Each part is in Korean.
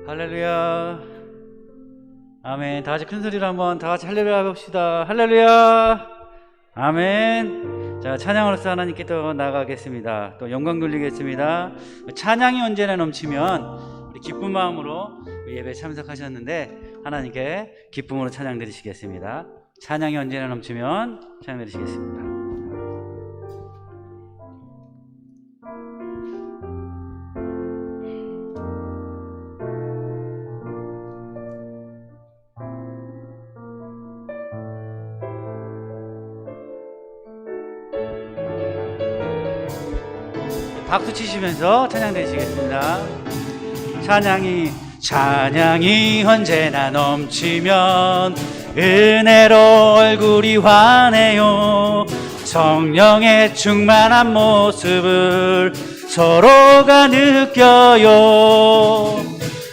할렐루야. 아멘. 다 같이 큰 소리로 한번 다 같이 할렐루야 해봅시다. 할렐루야. 아멘. 자, 찬양으로서 하나님께 또 나가겠습니다. 또 영광 돌리겠습니다. 찬양이 언제나 넘치면 기쁜 마음으로 예배 참석하셨는데 하나님께 기쁨으로 찬양 드리시겠습니다. 찬양이 언제나 넘치면 찬양 드리시겠습니다. 박수 치시면서 찬양 드리시겠습니다. 찬양이 언제나 넘치면 은혜로 얼굴이 환해요. 성령의 충만한 모습을 서로가 느껴요.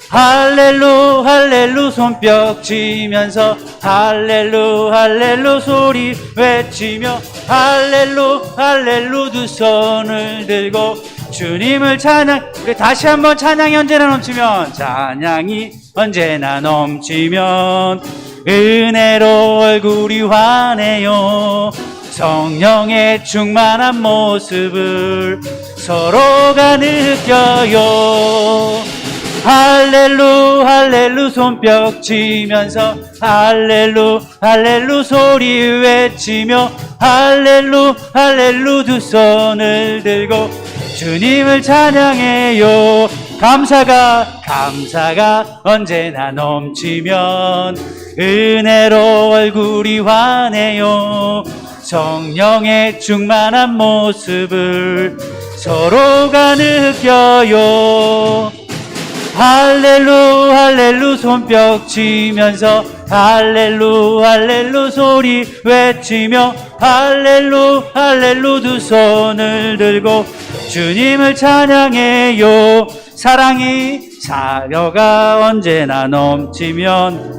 할렐루 손뼉 치면서 할렐루 소리 외치며 할렐루 두 손을 들고 주님을 찬양. 우리 다시 한번 찬양이 언제나 넘치면 찬양이 언제나 넘치면 은혜로 얼굴이 환해요. 성령의 충만한 모습을 서로가 느껴요. 할렐루 손뼉 치면서 할렐루 소리 외치며 할렐루 두 손을 들고 주님을 찬양해요. 감사가 언제나 넘치면 은혜로 얼굴이 환해요. 성령의 충만한 모습을 서로가 느껴요. 할렐루 손뼉 치면서 할렐루 소리 외치며 할렐루 두 손을 들고 주님을 찬양해요. 사려가 언제나 넘치면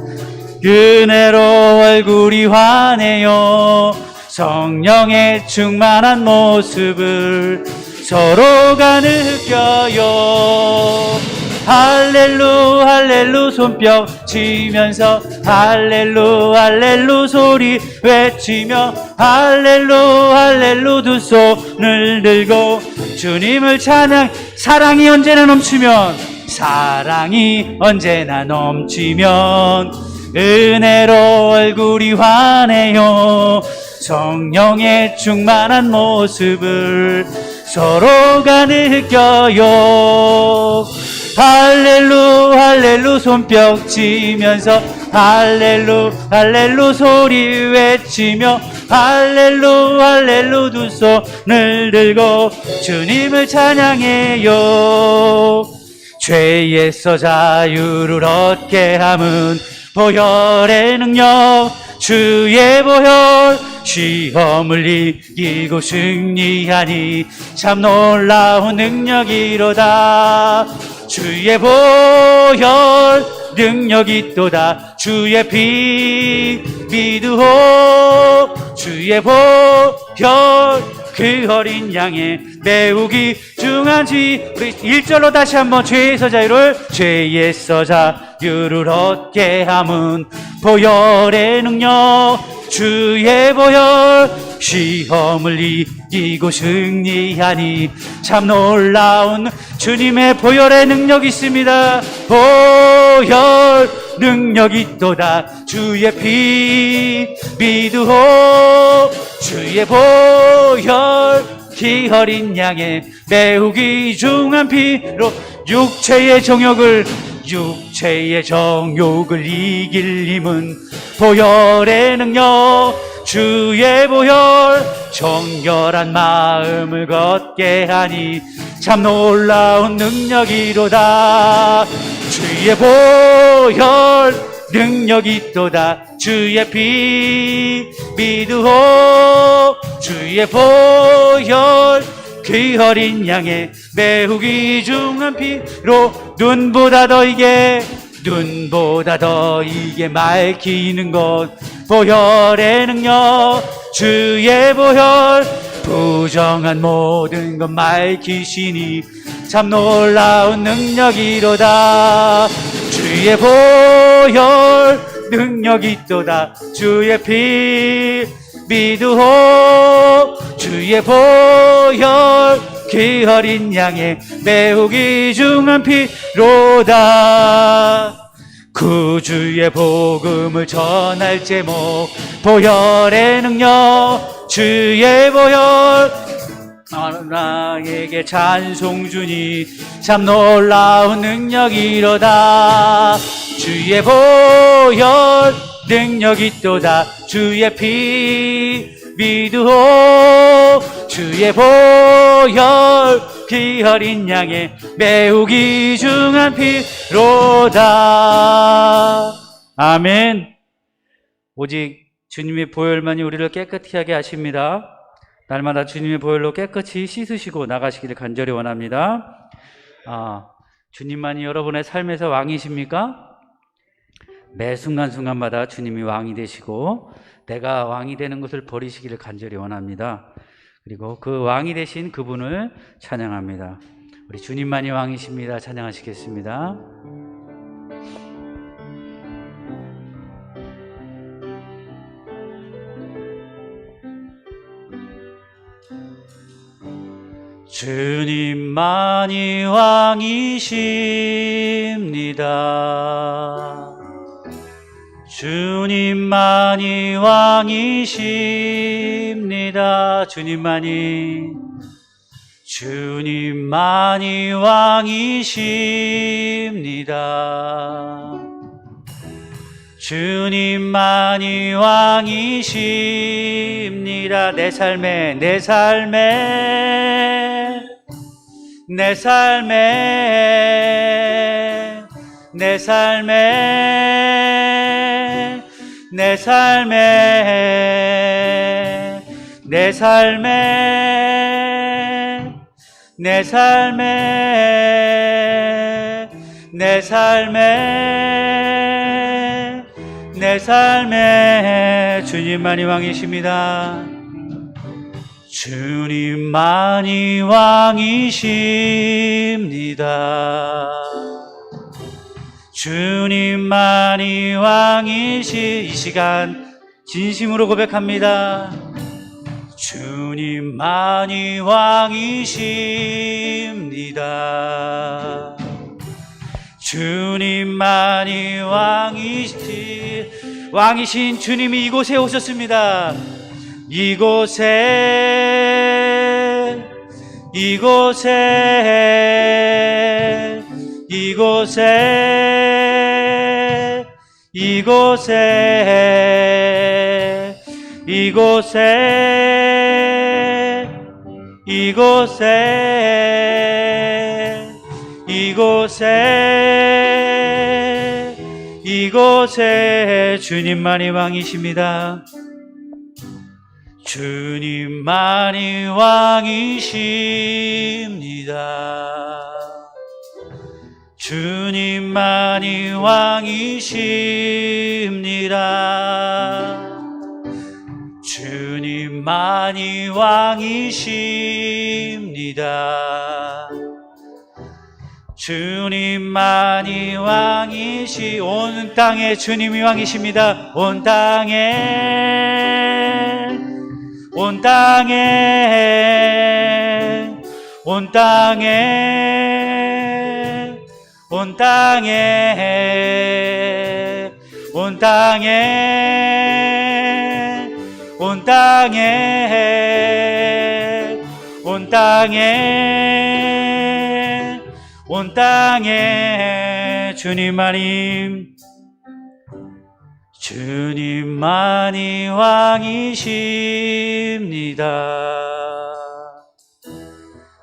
은혜로 얼굴이 환해요. 성령의 충만한 모습을 서로가 느껴요. 할렐루 손뼉 치면서 할렐루 소리 외치며 할렐루 두 손을 들고 주님을 찬양. 사랑이 언제나 넘치면 은혜로 얼굴이 환해요. 성령의 충만한 모습을 서로가 느껴요. 할렐루 손뼉 치면서 할렐루 소리 외치며 할렐루 두 손을 들고 주님을 찬양해요. 죄에서 자유를 얻게 함은 보혈의 능력, 주의 보혈 시험을 이기고 승리하니 참 놀라운 능력이로다. 주의 보혈 능력이 또다. 주의 피 믿으오. 주의 보혈 그 어린 양의 매우 귀중한 지. 우리 1절로 다시 한번 죄에서 자유를 얻게 함은 보혈의 능력, 주의 보혈 시험을 이기고 승리하니 참 놀라운 주님의 보혈의 능력이 있습니다. 보혈 능력이 또다. 주의 피 믿으오. 주의 보혈 그 어린 양의 매우 귀중한 피로 육체의 정욕을 이길 힘은 보혈의 능력, 주의 보혈 정결한 마음을 걷게 하니 참 놀라운 능력이로다. 주의 보혈 능력이 또다. 주의 피 믿으오. 주의 보혈 그 어린 양의 매우 귀중한 피로 눈보다 더 이게 맑히는 것 보혈의 능력, 주의 보혈 부정한 모든 것 맑히시니 참 놀라운 능력이로다. 주의 보혈 능력이 있도다. 주의 피 믿으오. 주의 보혈 그 어린 양의 매우 귀중한 피로다. 구주의 복음을 전할 제목 보혈의 능력. 주의 보혈 나에게 찬송 주니 참 놀라운 능력이로다. 주의 보혈 능력 있도다. 주의 피 믿으오. 주의 보혈 그 어린 양의 매우 귀중한 피로다. 아멘. 오직 주님의 보혈만이 우리를 깨끗이 하게 하십니다. 날마다 주님의 보혈로 깨끗이 씻으시고 나가시기를 간절히 원합니다. 주님만이 여러분의 삶에서 왕이십니까? 매 순간순간마다 주님이 왕이 되시고 내가 왕이 되는 것을 버리시기를 간절히 원합니다. 그리고 그 왕이 되신 그분을 찬양합니다. 우리 주님만이 왕이십니다. 찬양하시겠습니다. 주님만이 왕이십니다. 주님만이 왕이십니다. 주님만이 왕이십니다. 주님만이 왕이십니다. 내 삶에 내 삶에 내 삶에 내 삶에 내 삶에 내 삶에 내 삶에 내 삶에 내 삶에 주님만이 왕이십니다. 주님만이 왕이십니다. 주님만이 이 시간 진심으로 고백합니다. 주님만이 왕이십니다. 주님만이 왕이신 주님이 이곳에 오셨습니다. 이곳에 이곳에 이곳에 이곳에 이곳에 이곳에 이곳에 이곳에 주님만이 왕이십니다. 주님만이 왕이십니다. 주님만이 왕이십니다. 주님만이 왕이십니다. 주님만이 온 땅에 주님이 왕이십니다. 온 땅에 온 땅에 온 땅에 온 땅에 온 땅에 온 땅에 온 땅에 온 땅에 주님만이 왕이십니다.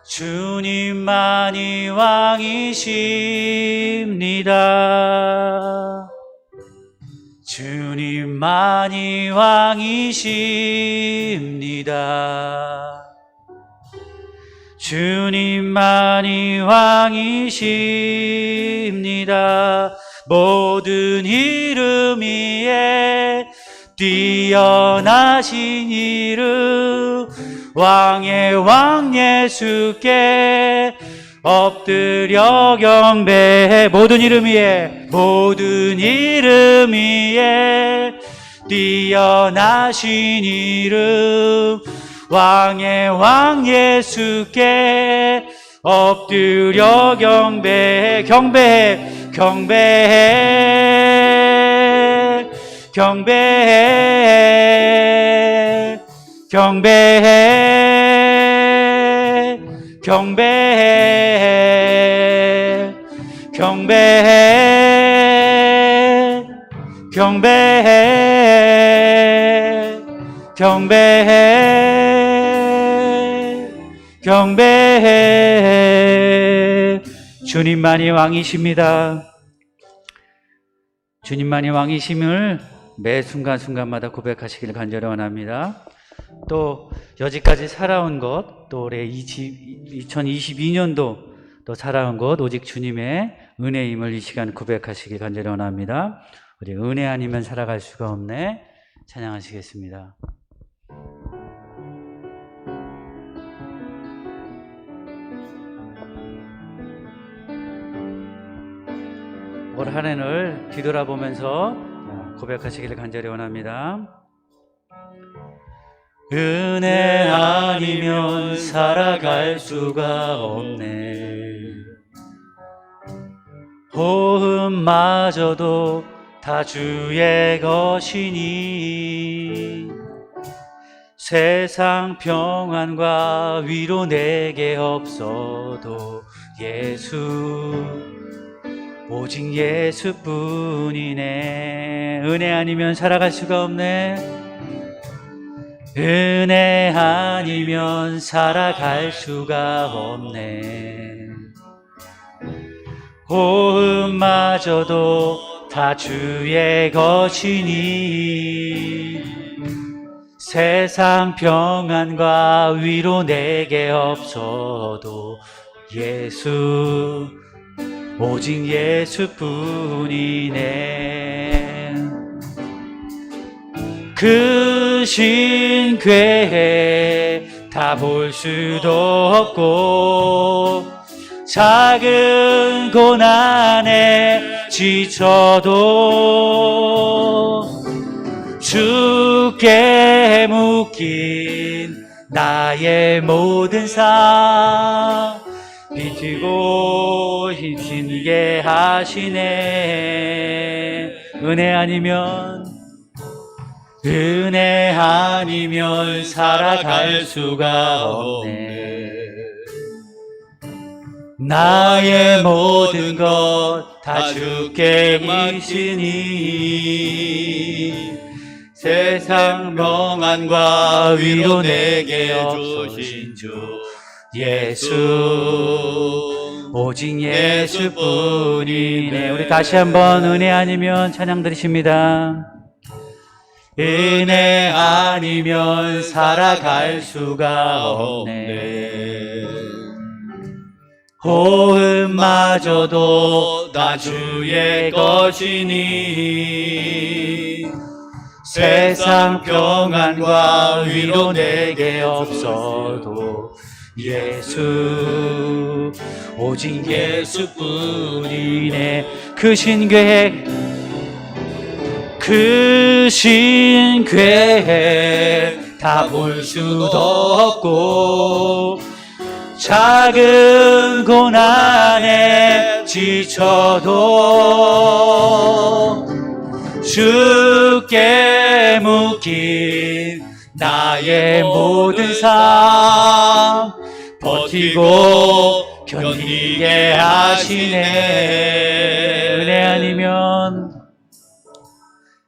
주님만이 왕이십니다. 주님만이 왕이십니다. 주님만이 왕이십니다. 모든 이름 위에 뛰어나신 이름 왕의 왕 예수께 엎드려 경배해. 모든 이름 위에, 모든 이름 위에 뛰어나신 이름, 왕의 왕 예수께 엎드려 경배해. 경배해, 경배해, 경배해, 경배해, 경배해, 경배해, 경배해, 경배해, 경배해. 주님만이 왕이십니다. 주님만이 왕이심을 매 순간순간마다 고백하시기를 간절히 원합니다. 또 여지까지 살아온 것, 또 올해 2022년도 또 살아온 것, 오직 주님의 은혜임을 이 시간 고백하시길 간절히 원합니다. 우리 은혜 아니면 살아갈 수가 없네 찬양하시겠습니다. 올 한 해를 뒤돌아보면서 고백하시기를 간절히 원합니다. 은혜 아니면 살아갈 수가 없네. 호흡마저도 다 주의 것이니 세상 평안과 위로 내게 없어도 예수, 오직 예수뿐이네. 은혜 아니면 살아갈 수가 없네. 은혜 아니면 살아갈 수가 없네. 호흡마저도 다 주의 것이니 세상 평안과 위로 내게 없어도 예수, 오직 예수뿐이네. 그 신궤에 다 볼 수도 없고 작은 고난에 지쳐도 주께 묶인 나의 모든 삶 비추고 힘쓰게 하시네. 은혜 아니면 살아갈 수가 없네. 나의 모든 것 다 주께 맡기니 세상 평안과 위로 내게 주신 주 예수, 오직 예수뿐이네. 우리 다시 한번 은혜 아니면 찬양 드리십니다. 은혜 아니면 살아갈 수가 없네. 호흡마저도 다 주의 것이니 세상 평안과 위로 내게 없어도 예수, 오직 예수뿐이네. 그 신궤에 다 볼 수도 없고 작은 고난에 지쳐도 주께 묶인 나의 모든 삶 버티고 견디게 하시네.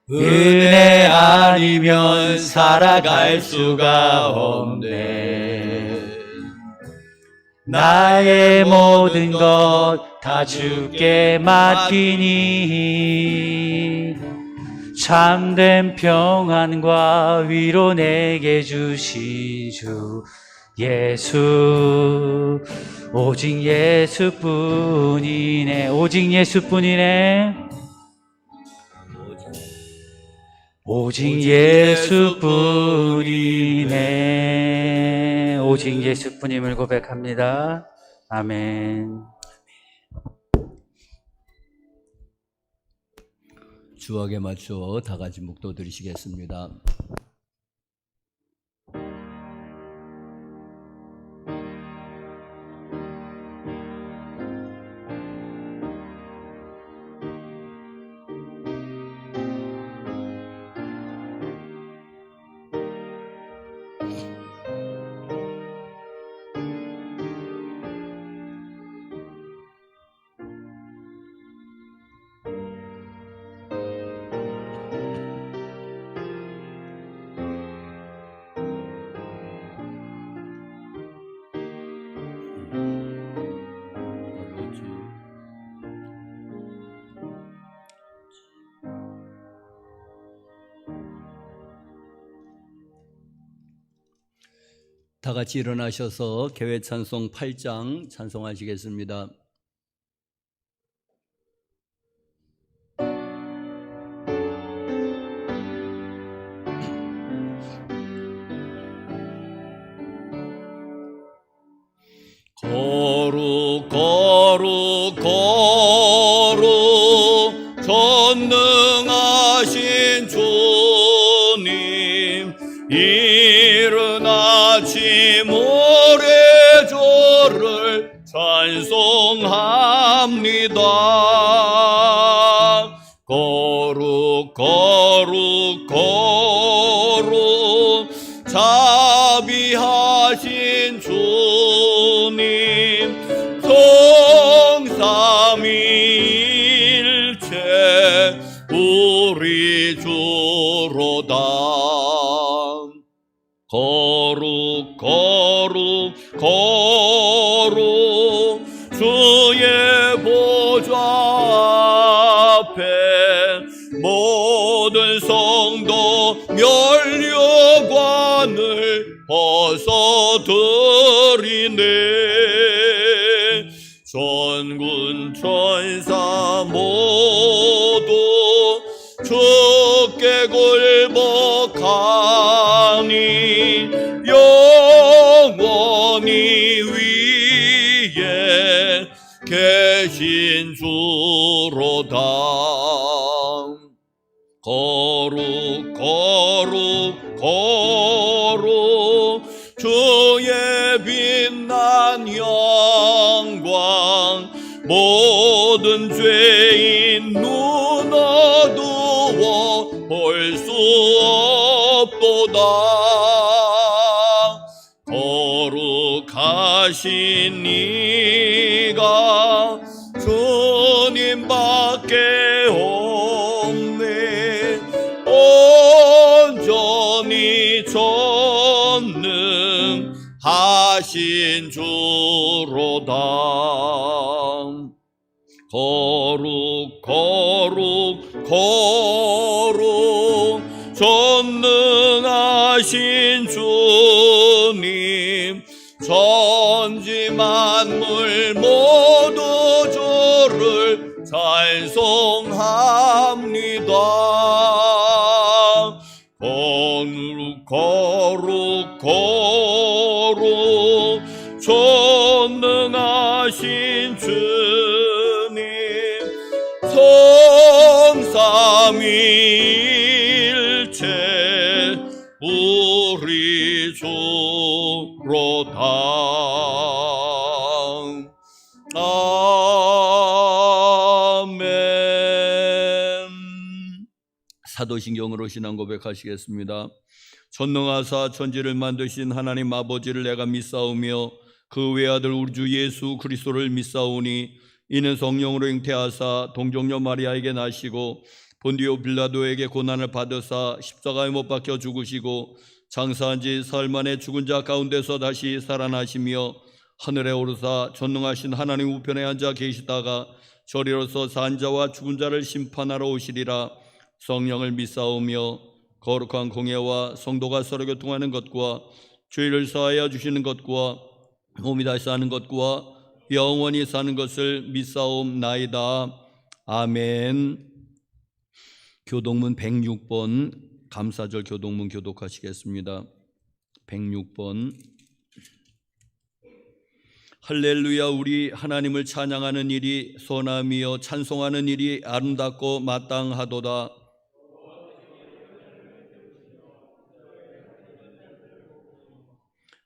은혜 아니면 살아갈 수가 없네. 나의 모든 것 다 주께 맡기니 참된 평안과 위로 내게 주신 주 예수, 오직 예수뿐이네. 오직 예수뿐이네. 오직 예수뿐이네. 오직 예수뿐임을 고백합니다. 아멘. 주악에 맞춰 다 같이 묵도 드리시겠습니다. 다 같이 일어나셔서 개회 찬송 8장 찬송하시겠습니다. 거룩 거룩 거룩 전능하신 주님, 이른 아침 오래조를 찬송합니다. 거룩 거룩 거룩 자비하신 주님, 성삼위일체 우리 주로다. 거룩 거룩 거룩 주의 보좌 앞에 모든 성도 면류관을 벗어드리네. 전군 천사 모두 주께 굴복하니 영원히 위에 계신 주로다. 거룩 거룩 거룩 주의 빛난 영광, 모든 죄인 눈 어두워 볼 수 없도다. 거룩하신 이가 주님밖에 없네. 온전히 전능하신 주로다. 거룩 거룩 거룩 전능하신 주님, 천지 만물 모두 주를 찬송합니다. 거룩 거룩 거룩 전능하신 주님, 성삼위일체 우리 주로다. 아멘. 사도신경으로 신앙 고백하시겠습니다. 전능하사 천지를 만드신 하나님 아버지를 내가 믿사오며 그 외아들 우리 주 예수 그리스도를 믿사오니, 이는 성령으로 잉태하사 동정녀 마리아에게 나시고 본디오 빌라도에게 고난을 받으사 십자가에 못 박혀 죽으시고 장사한 지 사흘 만에 죽은 자 가운데서 다시 살아나시며 하늘에 오르사 전능하신 하나님 우편에 앉아 계시다가 저리로서 산 자와 죽은 자를 심판하러 오시리라. 성령을 믿사오며 거룩한 공예와 성도가 서로 교통하는 것과 죄를 사하여 주시는 것과 몸이 다시 사는 것과 영원히 사는 것을 믿사옵나이다. 아멘. 교독문 106번 감사절 교독문 교독하시겠습니다. 106번. 할렐루야. 우리 하나님을 찬양하는 일이 선함이요 찬송하는 일이 아름답고 마땅하도다.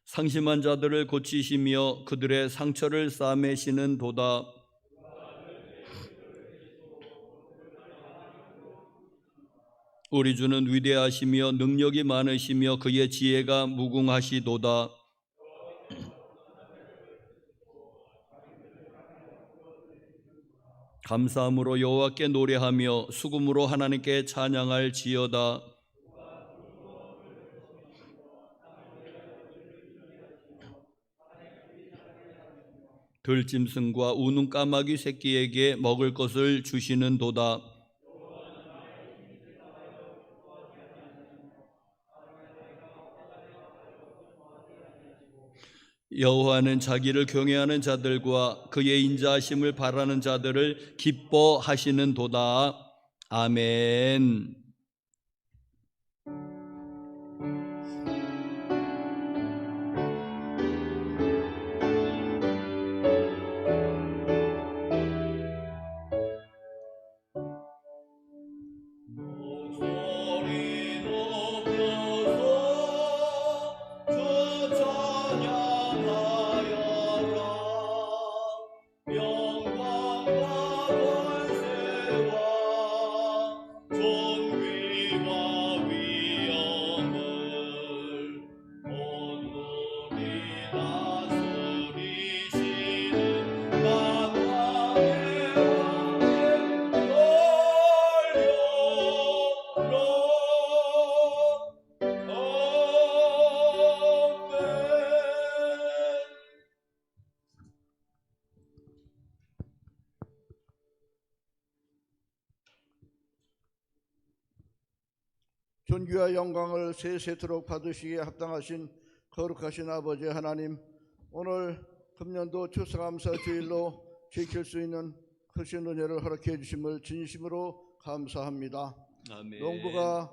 상심한 자들을 고치시며 그들의 상처를 싸매시는 도다. 우리 주는 위대하시며 능력이 많으시며 그의 지혜가 무궁하시도다. 감사함으로 여호와께 노래하며 수금으로 하나님께 찬양할지어다. 들짐승과 우는 까마귀 새끼에게 먹을 것을 주시는 도다. 여호와는 자기를 경외하는 자들과 그의 인자하심을 바라는 자들을 기뻐하시는 도다. 아멘. 목소리 높여서 주 찬양하여라. 영광과 권세와 존귀와 위엄을 온누리 다스리시는 만왕의 왕께 존귀와 영광을 세세토록 받으시기에 합당하신 거룩하신 아버지 하나님, 오늘 금년도 추수감사 주일로 지킬 수 있는 크신 은혜를 허락해 주심을 진심으로 감사합니다. 아멘. 농부가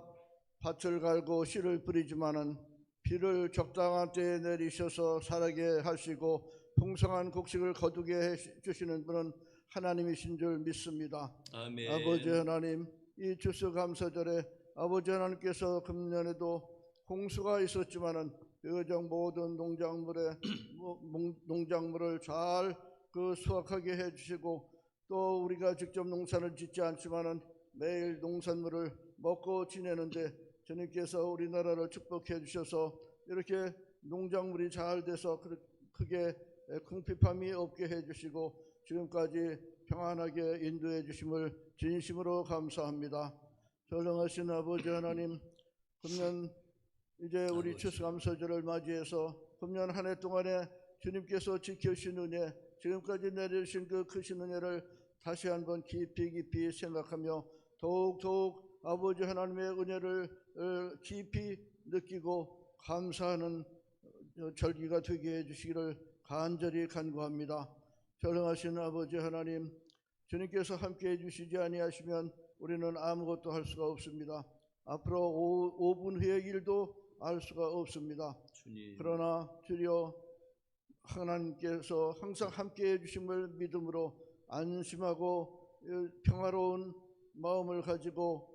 밭을 갈고 씨를 뿌리지만은 비를 적당한 때에 내리셔서 자라게 하시고 풍성한 곡식을 거두게 해 주시는 분은 하나님이신 줄 믿습니다. 아멘. 아버지 하나님, 이 추수감사절에 아버지 하나님께서 금년에도 홍수가 있었지만은 여정 모든 농작물을 잘 수확하게 해주시고, 또 우리가 직접 농사를 짓지 않지만은 매일 농산물을 먹고 지내는데 주님께서 우리나라를 축복해 주셔서 이렇게 농작물이 잘 돼서 크게 궁핍함이 없게 해주시고 지금까지 평안하게 인도해 주심을 진심으로 감사합니다. 전능하신 아버지 하나님, 금년 이제 우리 추수감사절을 맞이해서 금년 한 해 동안에 주님께서 지켜주신 은혜, 지금까지 내려주신 그 크신 은혜를 다시 한번 깊이 생각하며 더욱 아버지 하나님의 은혜를 깊이 느끼고 감사하는 절기가 되게 해주시기를 간절히 간구합니다. 전능하신 아버지 하나님, 주님께서 함께 해주시지 아니하시면 우리는 아무것도 할 수가 없습니다. 앞으로 5분 후의 일도 알 수가 없습니다. 주님. 그러나 주여 하나님께서 항상 함께 해주심을 믿음으로 안심하고 평화로운 마음을 가지고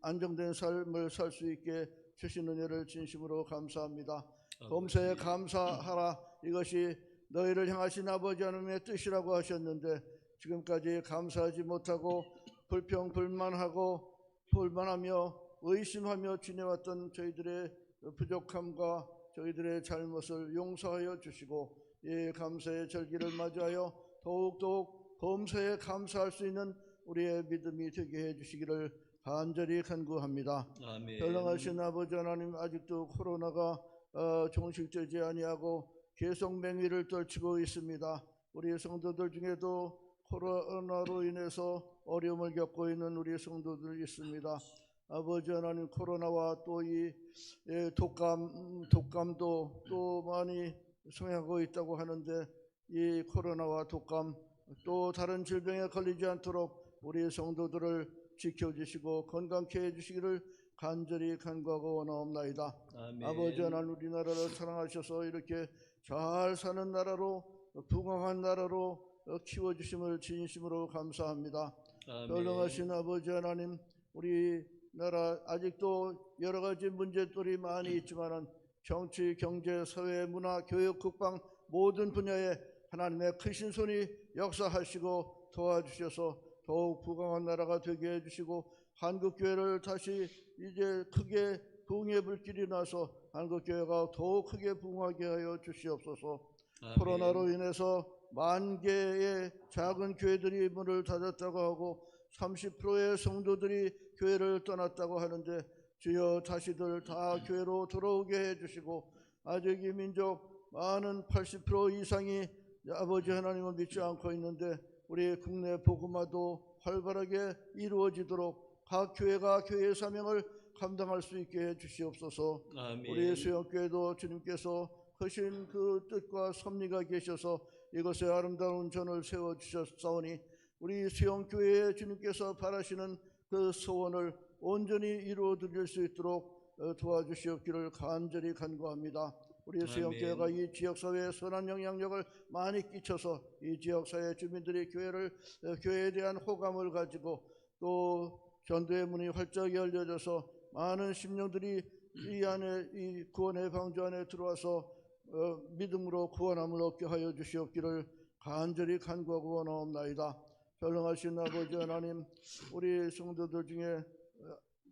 안정된 삶을 살 수 있게 주신 은혜를 진심으로 감사합니다. 범사에 감사하라, 이것이 너희를 향하신 아버지 하나님의 뜻이라고 하셨는데 지금까지 감사하지 못하고 불평불만하고 불만하며 의심하며 지내왔던 저희들의 부족함과 저희들의 잘못을 용서하여 주시고 이 감사의 절기를 맞이하여 더욱 범사에 감사할 수 있는 우리의 믿음이 되게 해주시기를 간절히 간구합니다. 아멘. 전능하신 아버지 하나님, 아직도 코로나가 종식되지 아니하고 계속 맹위를 떨치고 있습니다. 우리 성도들 중에도 코로나로 인해서 어려움을 겪고 있는 우리 성도들 있습니다. 아버지 하나님, 코로나와 또 이 독감도 또 많이 성행하고 있다고 하는데 이 코로나와 독감 또 다른 질병에 걸리지 않도록 우리 성도들을 지켜주시고 건강케 해주시기를 간절히 간구하고 원하옵나이다. 아멘. 아버지 하나님, 우리나라를 사랑하셔서 이렇게 잘 사는 나라로 부강한 나라로 키워주심을 진심으로 감사합니다. 아멘. 전능하신 아버지 하나님, 우리나라 아직도 여러 가지 문제들이 많이 있지만은 정치, 경제, 사회, 문화, 교육, 국방 모든 분야에 하나님의 크신 손이 역사하시고 도와주셔서 더욱 부강한 나라가 되게 해주시고 한국교회를 다시 이제 크게 부흥의 불길이 나서 한국교회가 더욱 크게 부흥하게 하여 주시옵소서. 아멘. 코로나로 인해서 10,000개의 작은 교회들이 문을 닫았다고 하고 30%의 성도들이 교회를 떠났다고 하는데 주여 다시들 다 교회로 돌아오게 해주시고 아직 이 민족 많은 80% 이상이 아버지 하나님을 믿지 않고 있는데 우리 국내 복음화도 활발하게 이루어지도록 각 교회가 교회의 사명을 감당할 수 있게 해주시옵소서. 아멘. 우리 수영교회도 주님께서 크신 그 뜻과 섭리가 계셔서 이것에 아름다운 전을 세워주셨사오니 우리 수영교회에 주님께서 바라시는 그 소원을 온전히 이루어드릴 수 있도록 도와주시옵기를 간절히 간구합니다. 우리 수영교회가 이 지역사회에 선한 영향력을 많이 끼쳐서 이 지역사회 주민들이 교회에 대한 호감을 가지고 또 전도의 문이 활짝 열려져서 많은 심령들이 이 안에 이 구원의 방주 안에 들어와서 믿음으로 구원함을 얻게 하여 주시옵기를 간절히 간구하고 원하옵나이다. 전능하신 아버지 하나님, 우리 성도들 중에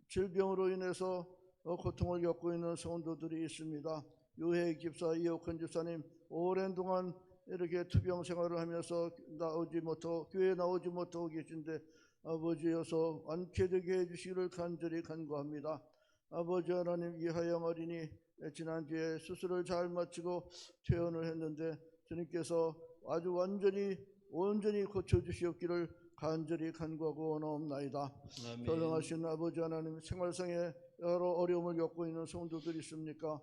질병으로 인해서 고통을 겪고 있는 성도들이 있습니다. 유해 집사 이옥헌 집사님 오랜 동안 이렇게 투병 생활을 하면서 교회에 나오지 못하고 계신데 아버지여서 완쾌되게 해주시기를 간절히 간구합니다. 아버지 하나님, 이하영 어린이 지난주에 수술을 잘 마치고 퇴원을 했는데 주님께서 아주 온전히 고쳐주시옵기를 간절히 간구하고 원하옵나이다. 전능하신 아버지 하나님, 생활상에 여러 어려움을 겪고 있는 성도들이 있습니까?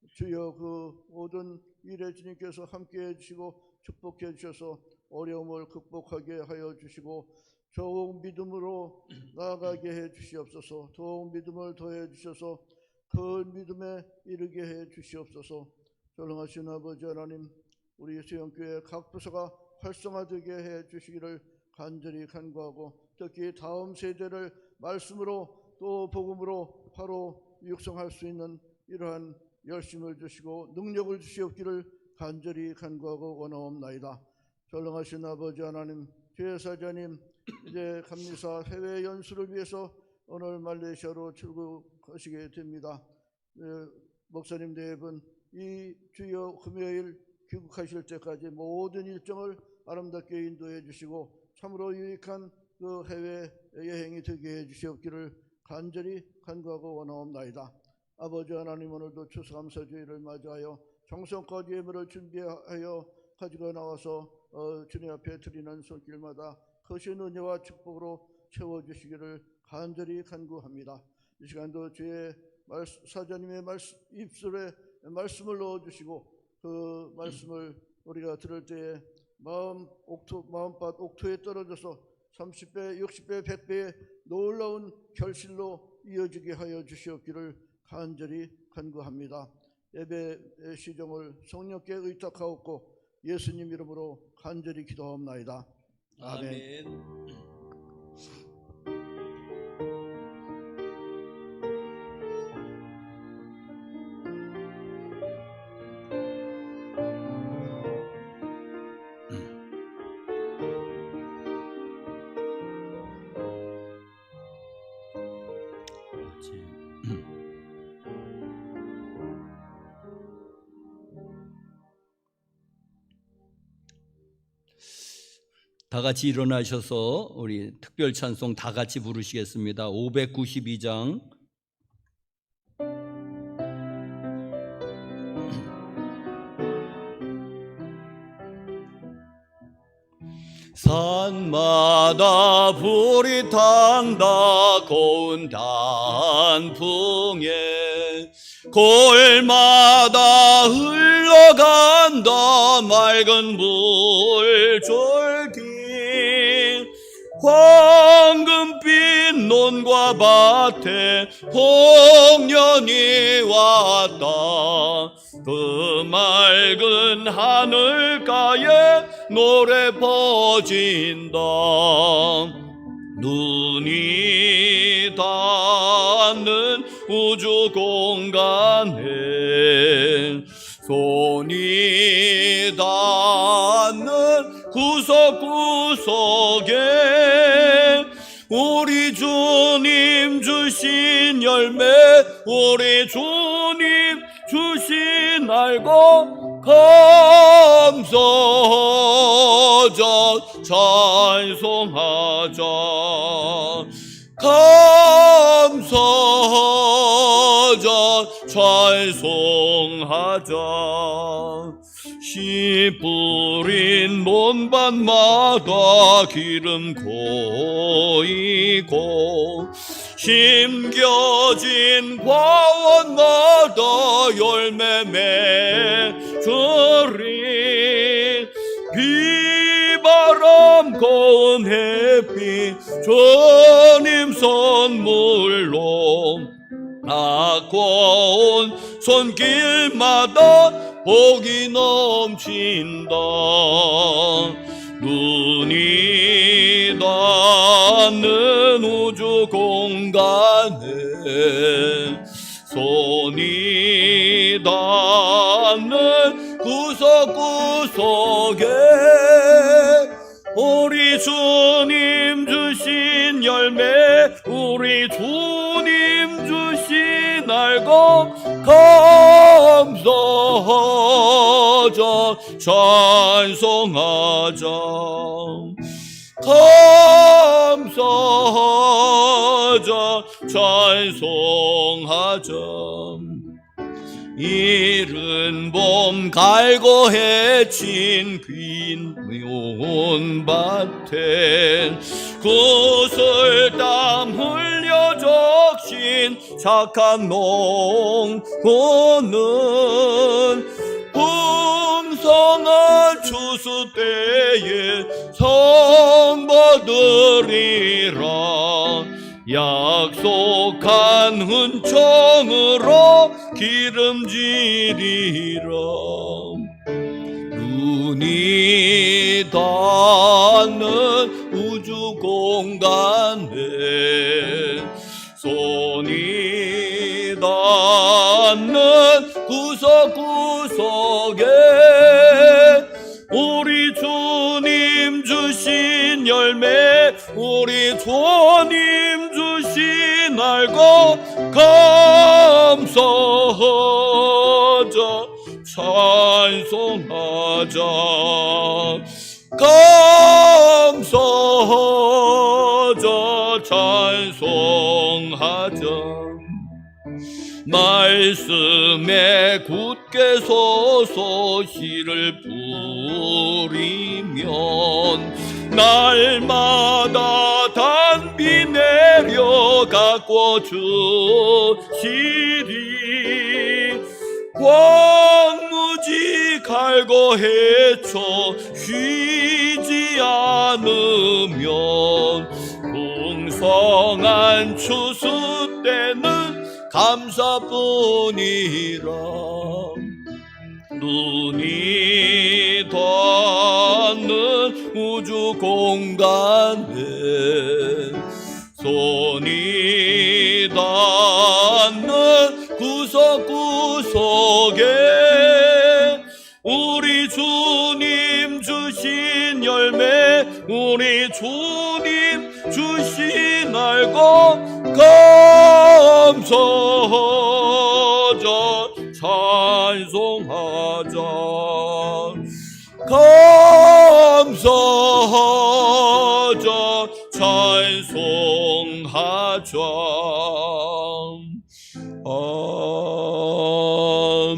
주여 그 모든 일에 주님께서 함께해 주시고 축복해 주셔서 어려움을 극복하게 하여 주시고 더욱 믿음으로 나아가게 해 주시옵소서. 더욱 믿음을 더해 주셔서 그 믿음에 이르게 해 주시옵소서. 전능하신 아버지 하나님, 우리 수영교회 각 부서가 활성화되게 해 주시기를 간절히 간구하고 특히 다음 세대를 말씀으로 또 복음으로 바로 육성할 수 있는 이러한 열심을 주시고 능력을 주시옵기를 간절히 간구하고 원하옵나이다. 전능하신 아버지 하나님, 제사장님 이제 감리사 해외 연수를 위해서 오늘 말레이시아로 출국하시게 됩니다. 목사님 네 분 이 주여 금요일 귀국하실 때까지 모든 일정을 아름답게 인도해 주시고 참으로 유익한 그 해외 여행이 되게 해 주시옵기를 간절히 간구하고 원하옵나이다. 아버지 하나님, 오늘도 추수감사주의를 맞이하여 정성껏 예물을 준비하여 가지고 나와서 주님 앞에 드리는 손길마다 크신 은혜와 축복으로 채워주시기를 간절히 간구합니다. 이 시간도 주의 사자님의 입술에 말씀을 넣어주시고 그 말씀을 우리가 들을 때에 마음밭 옥토에 떨어져서 30배, 60배, 100배의 놀라운 결실로 이어지게 하여 주시옵기를 간절히 간구합니다. 예배의 시정을 성령께 의탁하옵고 예수님 이름으로 간절히 기도하옵나이다. 아멘. 다 같이 일어나셔서 우리 특별 찬송 다 같이 부르시겠습니다. 592장. 산마다 불이 탄다 고운 단풍에 골마다 흘러간다 맑은 물줄기 황금빛 논과 밭에 홍련이 왔다 그 맑은 하늘가에 노래 퍼진다. 눈이 닿는 우주 공간에 손이 닿는 구석구석에 우리 주님 주신 열매, 우리 주님 주신 알고 감사하자, 찬송하자, 감사하자, 찬송하자. 씨 뿌린 논밭마다 기름 고이고 심겨진 과원마다 열매 맺으리. 비바람 고운 햇빛 주님 선물로 아까운 손길마다 복이 넘친다. 눈이 닿는 우주 공간에 손이 닿는 구석구석에 우리 주님 주신 열매, 우리 주님 주신 알고 감사하자, 찬송하자, 감사하자, 찬송하자. 이른 봄 갈고 해친 긴 온밭에 구슬땀 흘려 적신 착한 농부는 풍성한 추수 때에 성 받으리라. 약속한 은총으로 기름지리라. 눈이 닿는 우주 공간에 손이 닿는 구석구석에 우리 주님 주신 열매, 우리 주님 주신 알고 감사하자, 찬송하자, 감사하자, 찬송하자. 말씀에 굳게 서서 씨를 뿌리면 날마다 단비 내려 가꿔 주시리. 광무지 갈고 헤쳐 쉬지 않으면 풍성한 추수 때는 감사뿐이라. 눈이 닿는 우주 공간에 손이 닿는 구석구석에 우리 주님 주신 열매, 우리 주님 주신 알고 감사하자, 찬송하자, 감사하자, 찬송하자.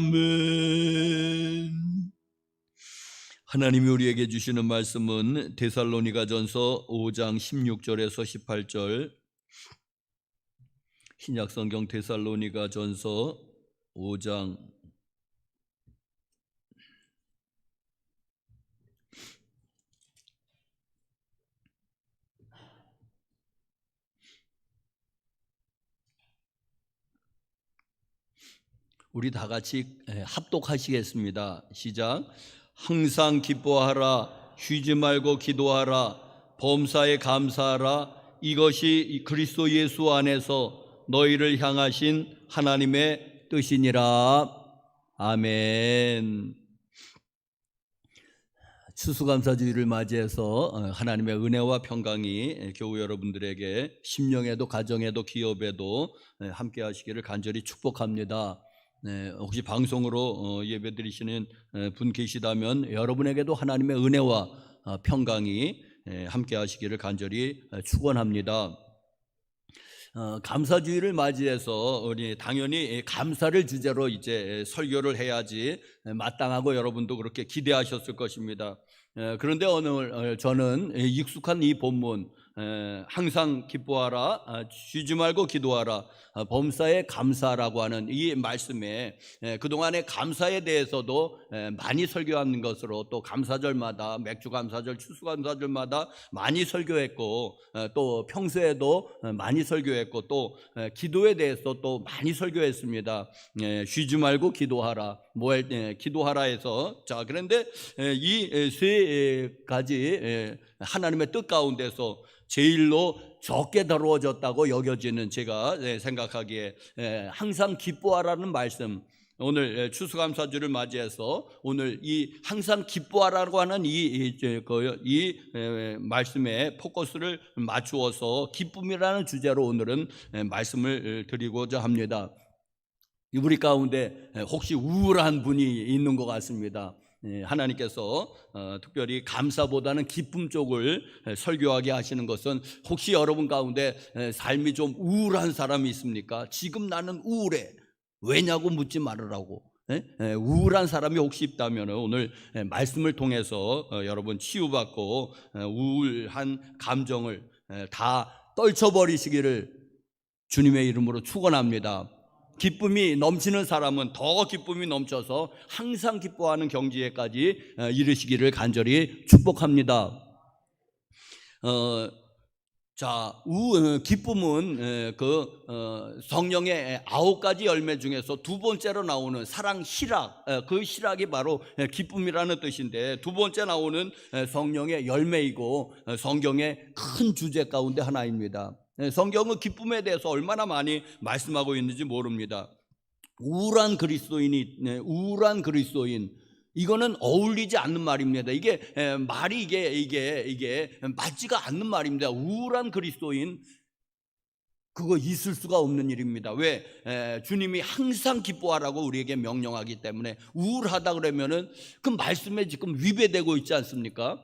아멘. 하나님이 우리에게 주시는 말씀은 데살로니가전서 5장 16절에서 18절, 신약성경 데살로니가전서 5장 우리 다 같이 합독하시겠습니다. 시작. 항상 기뻐하라. 쉬지 말고 기도하라. 범사에 감사하라. 이것이 그리스도 예수 안에서 너희를 향하신 하나님의 뜻이니라. 아멘. 추수감사주의를 맞이해서 하나님의 은혜와 평강이 교우 여러분들에게 심령에도 가정에도 기업에도 함께 하시기를 간절히 축복합니다. 혹시 방송으로 예배드리시는 분 계시다면 여러분에게도 하나님의 은혜와 평강이 함께 하시기를 간절히 축원합니다. 감사주의를 맞이해서 우리 당연히 감사를 주제로 이제 설교를 해야지 마땅하고 여러분도 그렇게 기대하셨을 것입니다. 그런데 오늘 저는 익숙한 이 본문 항상 기뻐하라, 쉬지 말고 기도하라, 범사에 감사라고 하는 이 말씀에 그동안의 감사에 대해서도 많이 설교하는 것으로 또 감사절마다 맥주 감사절, 추수 감사절마다 많이 설교했고 또 평소에도 많이 설교했고 또 기도에 대해서 또 많이 설교했습니다. 쉬지 말고 기도하라, 기도하라 해서 자 그런데 이 세 가지 하나님의 뜻 가운데서 제일로 적게 다루어졌다고 여겨지는 제가 생각하기에 항상 기뻐하라는 말씀, 오늘 추수감사주를 맞이해서 오늘 이 항상 기뻐하라고 하는 이 말씀에 포커스를 맞추어서 기쁨이라는 주제로 오늘은 말씀을 드리고자 합니다. 우리 가운데 혹시 우울한 분이 있는 것 같습니다. 하나님께서 특별히 감사보다는 기쁨 쪽을 설교하게 하시는 것은 혹시 여러분 가운데 삶이 좀 우울한 사람이 있습니까? 지금 나는 우울해. 왜냐고 묻지 말으라고. 우울한 사람이 혹시 있다면 오늘 말씀을 통해서 여러분 치유받고 우울한 감정을 다 떨쳐버리시기를 주님의 이름으로 축원합니다. 기쁨이 넘치는 사람은 더 기쁨이 넘쳐서 항상 기뻐하는 경지에까지 이르시기를 간절히 축복합니다. 기쁨은 성령의 9가지 열매 중에서 두 번째로 나오는 사랑 희락, 그 희락이 바로 기쁨이라는 뜻인데 두 번째 나오는 성령의 열매이고 성경의 큰 주제 가운데 하나입니다. 성경은 기쁨에 대해서 얼마나 많이 말씀하고 있는지 모릅니다. 우울한 그리스도인, 이거는 어울리지 않는 말입니다. 이게 말이 이게 맞지가 않는 말입니다. 우울한 그리스도인, 그거 있을 수가 없는 일입니다. 왜? 주님이 항상 기뻐하라고 우리에게 명령하기 때문에 우울하다 그러면은 그 말씀에 지금 위배되고 있지 않습니까?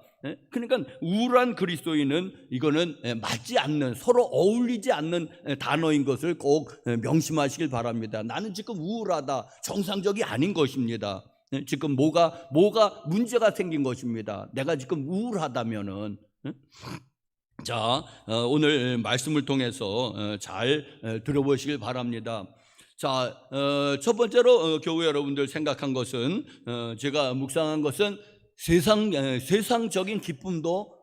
그러니까 우울한 그리스도인은 이거는 맞지 않는, 서로 어울리지 않는 단어인 것을 꼭 명심하시길 바랍니다. 나는 지금 우울하다, 정상적이 아닌 것입니다. 지금 뭐가 문제가 생긴 것입니다. 내가 지금 우울하다면은. 자, 오늘 말씀을 통해서 잘 들어보시길 바랍니다. 자, 첫 번째로 교회 여러분들 생각한 것은, 제가 묵상한 것은 세상적인 기쁨도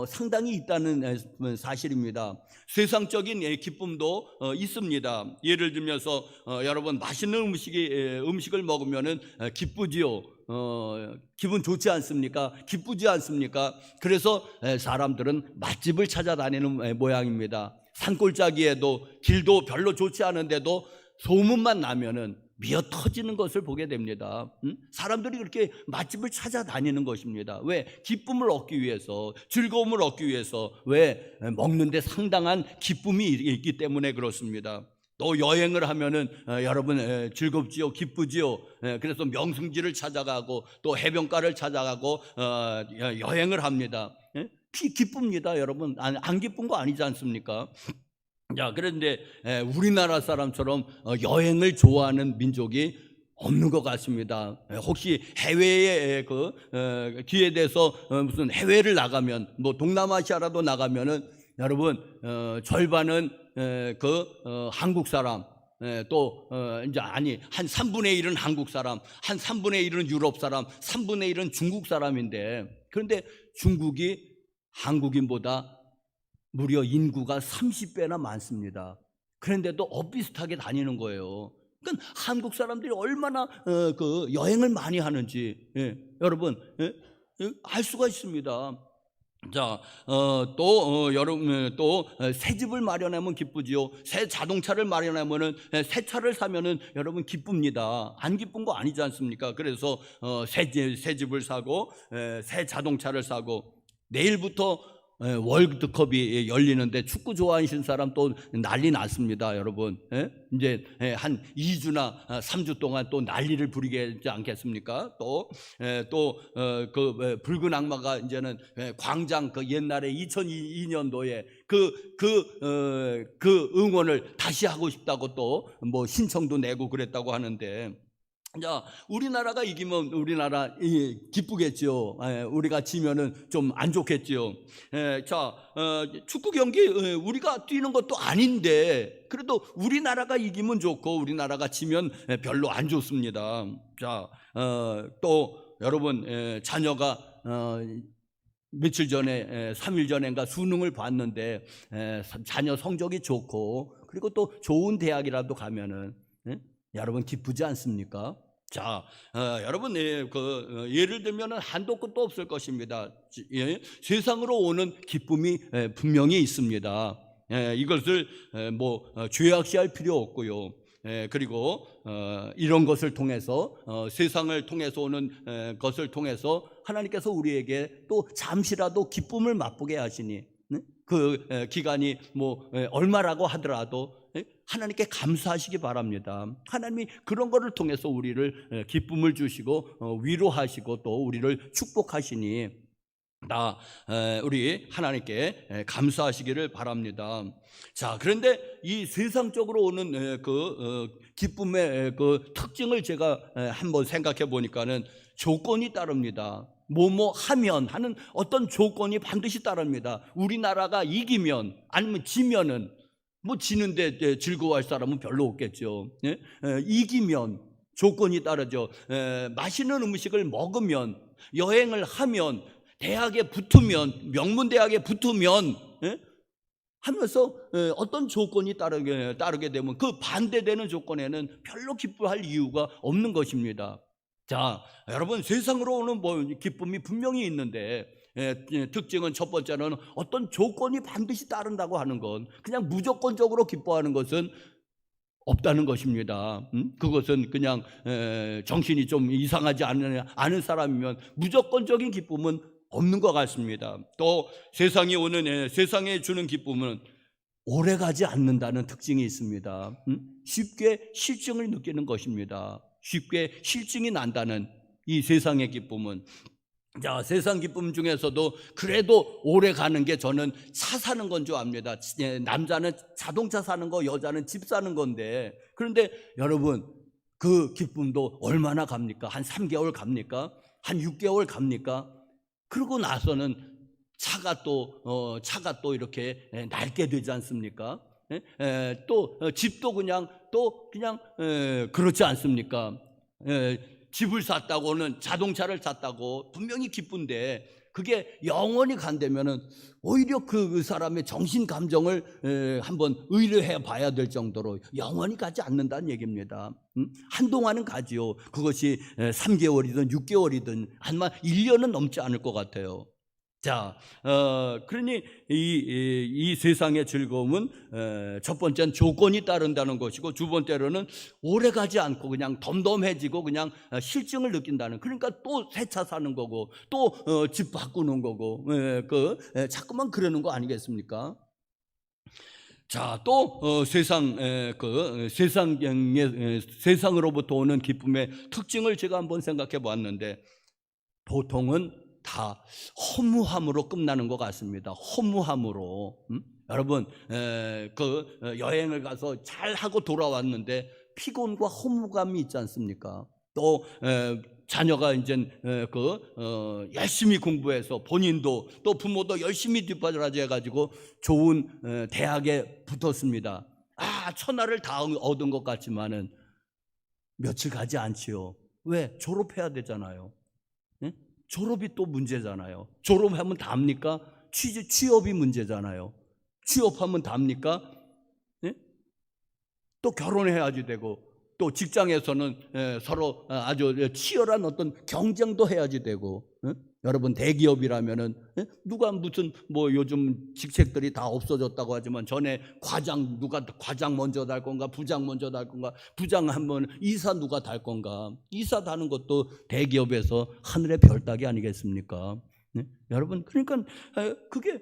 상당히 있다는 사실입니다. 세상적인 기쁨도 있습니다. 예를 들면서 여러분 맛있는 음식을 먹으면은 기쁘지요. 기분 좋지 않습니까? 기쁘지 않습니까? 그래서 사람들은 맛집을 찾아다니는 모양입니다. 산골짜기에도 길도 별로 좋지 않은데도 소문만 나면은 미어 터지는 것을 보게 됩니다. 사람들이 그렇게 맛집을 찾아다니는 것입니다. 왜? 기쁨을 얻기 위해서, 즐거움을 얻기 위해서. 왜? 먹는데 상당한 기쁨이 있기 때문에 그렇습니다. 또 여행을 하면은 여러분 즐겁지요, 기쁘지요. 그래서 명승지를 찾아가고 또 해변가를 찾아가고 여행을 합니다. 기쁩니다, 여러분. 안 기쁜 거 아니지 않습니까? 자, 그런데 우리나라 사람처럼 여행을 좋아하는 민족이 없는 것 같습니다. 혹시 해외에 기회에 대해서 무슨 해외를 나가면, 뭐 동남아시아라도 나가면은 여러분 절반은 한국 사람, 또 이제 아니 한 3분의 1은 한국 사람, 한 3분의 1은 유럽 사람, 3분의 1은 중국 사람인데, 그런데 중국이 한국인보다 무려 인구가 30배나 많습니다. 그런데도 엇비슷하게 다니는 거예요. 그러니까 한국 사람들이 얼마나 그 여행을 많이 하는지 여러분 알 수가 있습니다. 자, 여러분 또 새 집을 마련하면 기쁘지요. 새 자동차를 마련하면은 새 차를 사면은 여러분 기쁩니다. 안 기쁜 거 아니지 않습니까? 그래서 새 집을 사고 새 자동차를 사고 내일부터 월드컵이 열리는데 축구 좋아하시는 사람 또 난리 났습니다, 여러분. 이제 한 2주나 3주 동안 또 난리를 부리게 하지 않겠습니까? 또 그 붉은 악마가 이제는 광장 그 옛날에 2002년도에 그 응원을 다시 하고 싶다고 또 뭐 신청도 내고 그랬다고 하는데, 자, 우리나라가 이기면 우리나라 기쁘겠죠. 우리가 지면은 좀 안 좋겠죠. 자, 축구 경기 우리가 뛰는 것도 아닌데 그래도 우리나라가 이기면 좋고 우리나라가 지면 별로 안 좋습니다. 자, 또 여러분 자녀가 며칠 전에 3일 전인가 수능을 봤는데 자녀 성적이 좋고 그리고 또 좋은 대학이라도 가면은 여러분 기쁘지 않습니까? 자, 여러분 예를 들면은 한도 끝도 없을 것입니다. 세상으로 오는 기쁨이 분명히 있습니다. 이것을 뭐 죄악시할 필요 없고요. 그리고 이런 것을 통해서 세상을 통해서 오는 것을 통해서 하나님께서 우리에게 또 잠시라도 기쁨을 맛보게 하시니 그 기간이 뭐 얼마라고 하더라도 하나님께 감사하시기 바랍니다. 하나님이 그런 것을 통해서 우리를 기쁨을 주시고 위로하시고 또 우리를 축복하시니 우리 하나님께 감사하시기를 바랍니다. 자, 그런데 이 세상적으로 오는 기쁨의 그 특징을 제가 한번 생각해 보니까는 조건이 따릅니다. 뭐뭐 하면 하는 어떤 조건이 반드시 따릅니다. 우리나라가 이기면 아니면 지면은 뭐 지는데 즐거워할 사람은 별로 없겠죠. 이기면 조건이 따르죠. 맛있는 음식을 먹으면, 여행을 하면, 대학에 붙으면, 명문대학에 붙으면 하면서 어떤 조건이 따르게 되면 그 반대되는 조건에는 별로 기뻐할 이유가 없는 것입니다. 자, 여러분 세상으로 오는 뭐 기쁨이 분명히 있는데 특징은 첫 번째는 어떤 조건이 반드시 따른다고 하는 건 그냥 무조건적으로 기뻐하는 것은 없다는 것입니다. 그것은 그냥 정신이 좀 이상하지 않은 사람이면 무조건적인 기쁨은 없는 것 같습니다. 또 세상에 주는 기쁨은 오래가지 않는다는 특징이 있습니다. 쉽게 실증을 느끼는 것입니다. 쉽게 실증이 난다는 이 세상의 기쁨은, 자, 세상 기쁨 중에서도 그래도 오래 가는 게 저는 차 사는 건 줄 압니다. 남자는 자동차 사는 거, 여자는 집 사는 건데, 그런데 여러분 그 기쁨도 얼마나 갑니까? 한 3개월 갑니까? 한 6개월 갑니까? 그러고 나서는 차가 또 이렇게 낡게 되지 않습니까? 또 집도 그냥 그렇지 않습니까? 집을 샀다고는, 자동차를 샀다고 분명히 기쁜데 그게 영원히 간다면은 오히려 그 사람의 정신 감정을 한번 의뢰해 봐야 될 정도로 영원히 가지 않는다는 얘기입니다. 한동안은 가지요. 그것이 3개월이든 6개월이든 아마 1년은 넘지 않을 것 같아요. 자, 그러니 이 세상의 즐거움은 첫 번째는 조건이 따른다는 것이고, 두 번째로는 오래가지 않고 그냥 덤덤해지고 그냥 실증을 느낀다는, 그러니까 또 새 차 사는 거고 또 집 바꾸는 거고 자꾸만 그러는 거 아니겠습니까? 자, 또 세상으로부터 오는 기쁨의 특징을 제가 한번 생각해 보았는데 보통은 다 허무함으로 끝나는 것 같습니다. 허무함으로. 여러분 여행을 가서 잘 하고 돌아왔는데 피곤과 허무감이 있지 않습니까? 또 자녀가 이제 열심히 공부해서 본인도 또 부모도 열심히 뒷바라지 해가지고 좋은 대학에 붙었습니다. 천하를 다 얻은 것 같지만은 며칠 가지 않지요. 왜? 졸업해야 되잖아요. 졸업이 또 문제잖아요. 졸업하면 답니까? 취업이 문제잖아요. 취업하면 답니까? 또 결혼해야지 되고, 또 직장에서는 서로 아주 치열한 어떤 경쟁도 해야지 되고, 여러분 대기업이라면은 누가 무슨 뭐 요즘 직책들이 다 없어졌다고 하지만 전에 누가 과장 먼저 달 건가, 부장 먼저 달 건가, 부장 하면 이사 누가 달 건가, 이사 다는 것도 대기업에서 하늘의 별 따기 아니겠습니까? 여러분, 그러니까 그게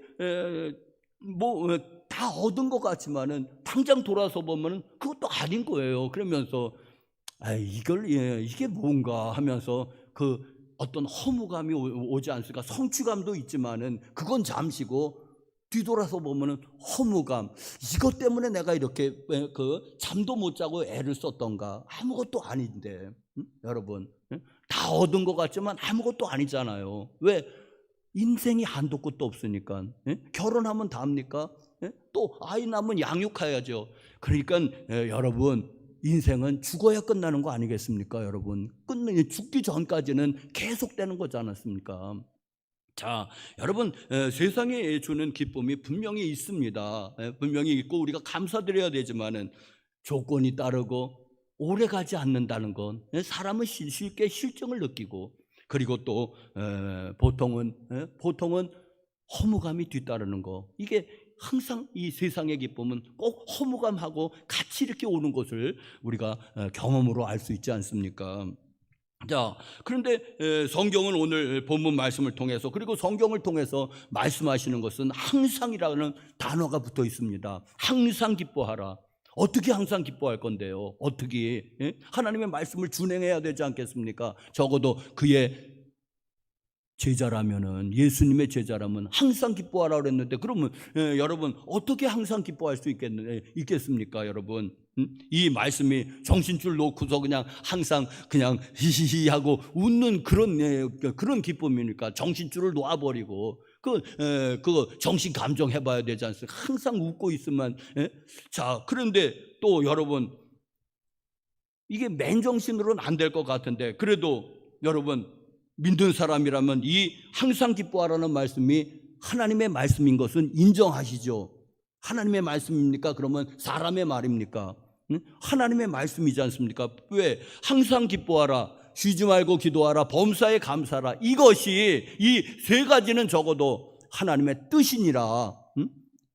뭐 다 얻은 것 같지만은 당장 돌아서 보면은 그것도 아닌 거예요. 그러면서 이게 뭔가 하면서 그 어떤 허무감이 오지 않습니까? 성취감도 있지만은 그건 잠시고 뒤돌아서 보면은 허무감, 이것 때문에 내가 이렇게 잠도 못 자고 애를 썼던가, 아무것도 아닌데, 여러분, 다 얻은 것 같지만 아무것도 아니잖아요. 왜? 인생이 한도 끝도 없으니까. 결혼하면 답니까? 또 아이 낳으면 양육해야죠. 그러니까 여러분, 인생은 죽어야 끝나는 거 아니겠습니까? 여러분, 죽기 전까지는 계속되는 거지 않았습니까? 자, 여러분, 세상에 주는 기쁨이 분명히 있습니다. 분명히 있고 우리가 감사드려야 되지만은 조건이 따르고 오래 가지 않는다는 건 사람은 쉽게 실증을 느끼고, 그리고 또 보통은 허무감이 뒤따르는 거, 이게 항상 이 세상의 기쁨은 꼭 허무감하고 같이 이렇게 오는 것을 우리가 경험으로 알 수 있지 않습니까? 자, 그런데 성경은 오늘 본문 말씀을 통해서, 그리고 성경을 통해서 말씀하시는 것은 항상이라는 단어가 붙어 있습니다. 항상 기뻐하라. 어떻게 항상 기뻐할 건데요? 어떻게? 하나님의 말씀을 준행해야 되지 않겠습니까? 적어도 그의 제자라면은, 예수님의 제자라면 항상 기뻐하라 그랬는데, 그러면 여러분 어떻게 항상 기뻐할 수 있겠습니까? 여러분, 이 말씀이 정신줄 놓고서 그냥 항상 그냥 히히히 하고 웃는 그런 기쁨이니까 정신줄을 놓아버리고 그 정신 감정 해봐야 되지 않습니까? 항상 웃고 있으면. 자, 그런데 또 여러분, 이게 맨정신으로는 안 될 것 같은데, 그래도 여러분 믿는 사람이라면 이 항상 기뻐하라는 말씀이 하나님의 말씀인 것은 인정하시죠? 하나님의 말씀입니까? 그러면 사람의 말입니까? 하나님의 말씀이지 않습니까? 왜? 항상 기뻐하라, 쉬지 말고 기도하라, 범사에 감사하라. 이것이, 이 세 가지는 적어도 하나님의 뜻이니라.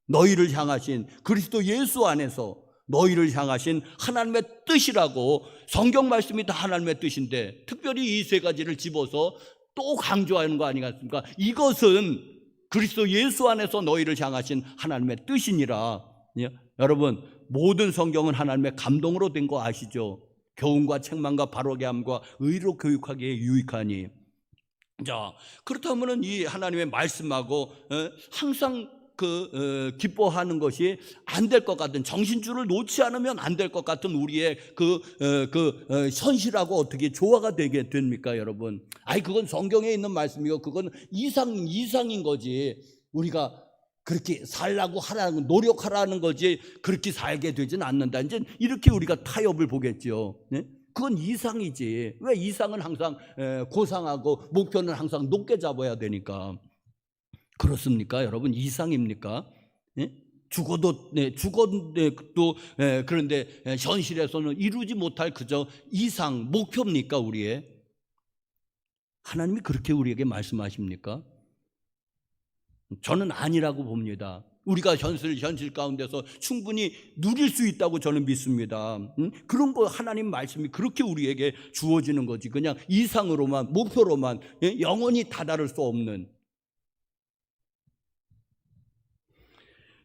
너희를 향하신 그리스도 예수 안에서 너희를 향하신 하나님의 뜻이라고, 성경 말씀이 다 하나님의 뜻인데 특별히 이 세 가지를 집어서 또 강조하는 거 아니겠습니까? 이것은 그리스도 예수 안에서 너희를 향하신 하나님의 뜻이니라. 여러분, 모든 성경은 하나님의 감동으로 된 거 아시죠? 교훈과 책망과 바르게 함과 의로 교육하기에 유익하니. 자, 그렇다면은 이 하나님의 말씀하고 항상 기뻐하는 것이 안 될 것 같은, 정신줄을 놓지 않으면 안 될 것 같은 우리의 현실하고 어떻게 조화가 되게 됩니까, 여러분? 그건 성경에 있는 말씀이고 그건 이상인 거지. 우리가 그렇게 살라고 하라는, 노력하라는 거지 그렇게 살게 되지는 않는다. 이제 이렇게 우리가 타협을 보겠죠. 네? 그건 이상이지. 왜? 이상은 항상 고상하고 목표는 항상 높게 잡아야 되니까. 그렇습니까, 여러분? 이상입니까? 죽어도 그런데 현실에서는 이루지 못할 그저 이상, 목표입니까, 우리의? 하나님이 그렇게 우리에게 말씀하십니까? 저는 아니라고 봅니다. 우리가 현실 가운데서 충분히 누릴 수 있다고 저는 믿습니다. 그런 거 하나님 말씀이 그렇게 우리에게 주어지는 거지. 그냥 이상으로만, 목표로만 영원히 다다를 수 없는.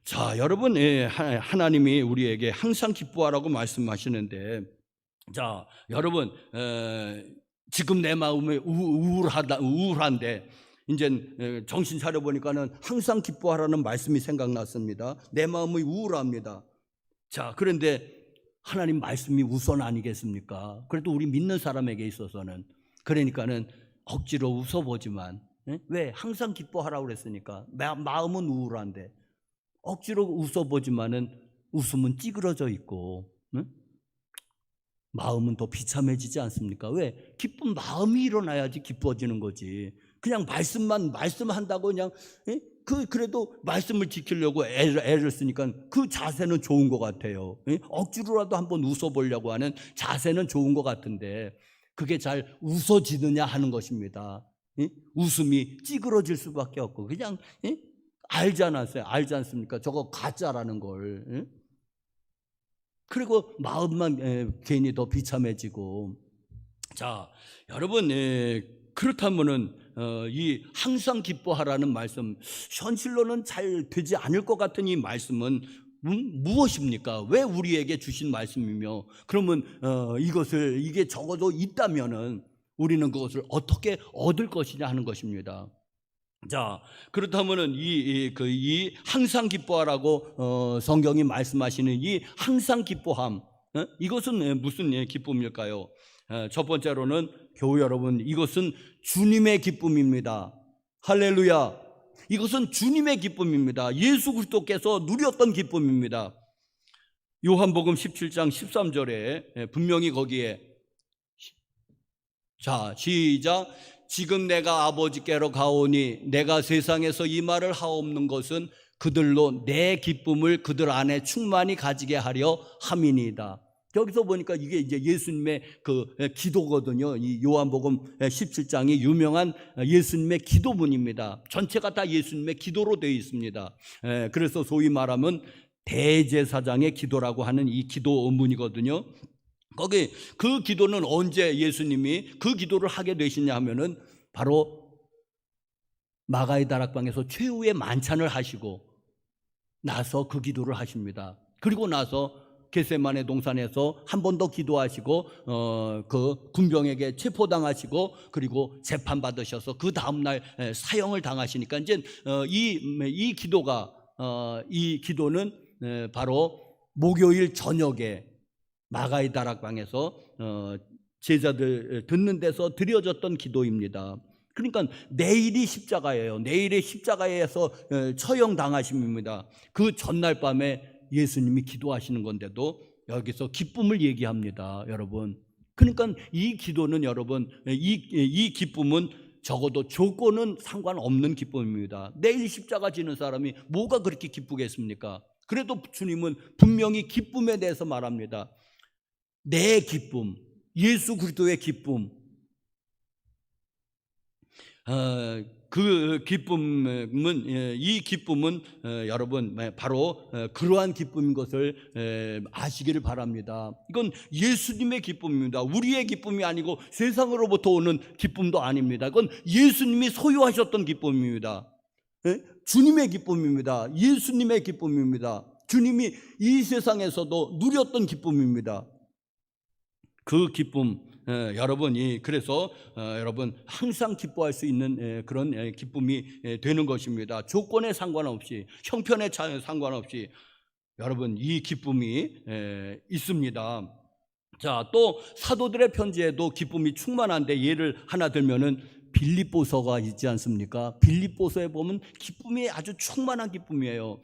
자, 여러분, 하나님이 우리에게 항상 기뻐하라고 말씀하시는데, 자, 여러분, 지금 내 마음이 우울한데 이제 정신 차려보니까는 항상 기뻐하라는 말씀이 생각났습니다. 내 마음이 우울합니다. 자, 그런데 하나님 말씀이 우선 아니겠습니까? 그래도 우리 믿는 사람에게 있어서는. 그러니까는 억지로 웃어보지만, 왜? 항상 기뻐하라고 그랬으니까. 마음은 우울한데 억지로 웃어보지만은 웃음은 찌그러져 있고, 마음은 더 비참해지지 않습니까? 왜? 기쁜 마음이 일어나야지 기뻐지는 거지. 그냥 말씀한다고 그냥 그래도 말씀을 지키려고 애를 쓰니까 그 자세는 좋은 것 같아요. 억지로라도 한번 웃어보려고 하는 자세는 좋은 것 같은데 그게 잘 웃어지느냐 하는 것입니다. 웃음이 찌그러질 수밖에 없고 그냥 알지 않습니까? 저거 가짜라는 걸. 그리고 마음만 괜히 더 비참해지고. 자, 여러분, 그렇다면은 이 항상 기뻐하라는 말씀, 현실로는 잘 되지 않을 것 같은 이 말씀은 무엇입니까? 왜 우리에게 주신 말씀이며, 그러면 이게 적어도 있다면은 우리는 그것을 어떻게 얻을 것이냐 하는 것입니다. 자, 그렇다면은 이 항상 기뻐하라고 성경이 말씀하시는 이 항상 기뻐함, 이것은 무슨 기쁨일까요? 첫 번째로는 교우 여러분, 이것은 주님의 기쁨입니다. 할렐루야. 이것은 주님의 기쁨입니다. 예수 그리스도께서 누렸던 기쁨입니다. 요한복음 17장 13절에 분명히 거기에, 자, 시작. 지금 내가 아버지께로 가오니 내가 세상에서 이 말을 하옵는 것은 그들로 내 기쁨을 그들 안에 충만히 가지게 하려 함이니이다. 여기서 보니까 이게 이제 예수님의 그 기도거든요. 이 요한복음 17장이 유명한 예수님의 기도문입니다. 전체가 다 예수님의 기도로 되어 있습니다. 그래서 소위 말하면 대제사장의 기도라고 하는 이 기도문이거든요. 거기 그 기도는 언제 예수님이 그 기도를 하게 되시냐 하면은 바로 마가의 다락방에서 최후의 만찬을 하시고 나서 그 기도를 하십니다. 그리고 나서 겟세마네 동산에서 한 번 더 기도하시고 그 군병에게 체포당하시고 그리고 재판 받으셔서 그 다음 날 사형을 당하시니까 이제 이 기도는 바로 목요일 저녁에 마가의 다락방에서 제자들 듣는 데서 드려졌던 기도입니다. 그러니까 내일이 십자가예요. 내일의 십자가에서 처형 당하심입니다. 그 전날 밤에 예수님이 기도하시는 건데도 여기서 기쁨을 얘기합니다, 여러분. 그러니까 이 기도는 여러분, 이 기쁨은 적어도 조건은 상관없는 기쁨입니다. 내일 십자가 지는 사람이 뭐가 그렇게 기쁘겠습니까? 그래도 주님은 분명히 기쁨에 대해서 말합니다. 내 기쁨, 예수 그리스도의 기쁨, 그 기쁨은, 이 기쁨은 여러분 바로 그러한 기쁨인 것을 아시기를 바랍니다. 이건 예수님의 기쁨입니다. 우리의 기쁨이 아니고 세상으로부터 오는 기쁨도 아닙니다. 이건 예수님이 소유하셨던 기쁨입니다. 주님의 기쁨입니다. 예수님의 기쁨입니다. 주님이 이 세상에서도 누렸던 기쁨입니다. 그 기쁨, 여러분이 그래서 여러분 항상 기뻐할 수 있는 그런 기쁨이 되는 것입니다. 조건에 상관없이, 형편에 상관없이 여러분 이 기쁨이 있습니다. 자, 또 사도들의 편지에도 기쁨이 충만한데 예를 하나 들면은 빌립보서가 있지 않습니까? 빌립보서에 보면 기쁨이 아주 충만한 기쁨이에요.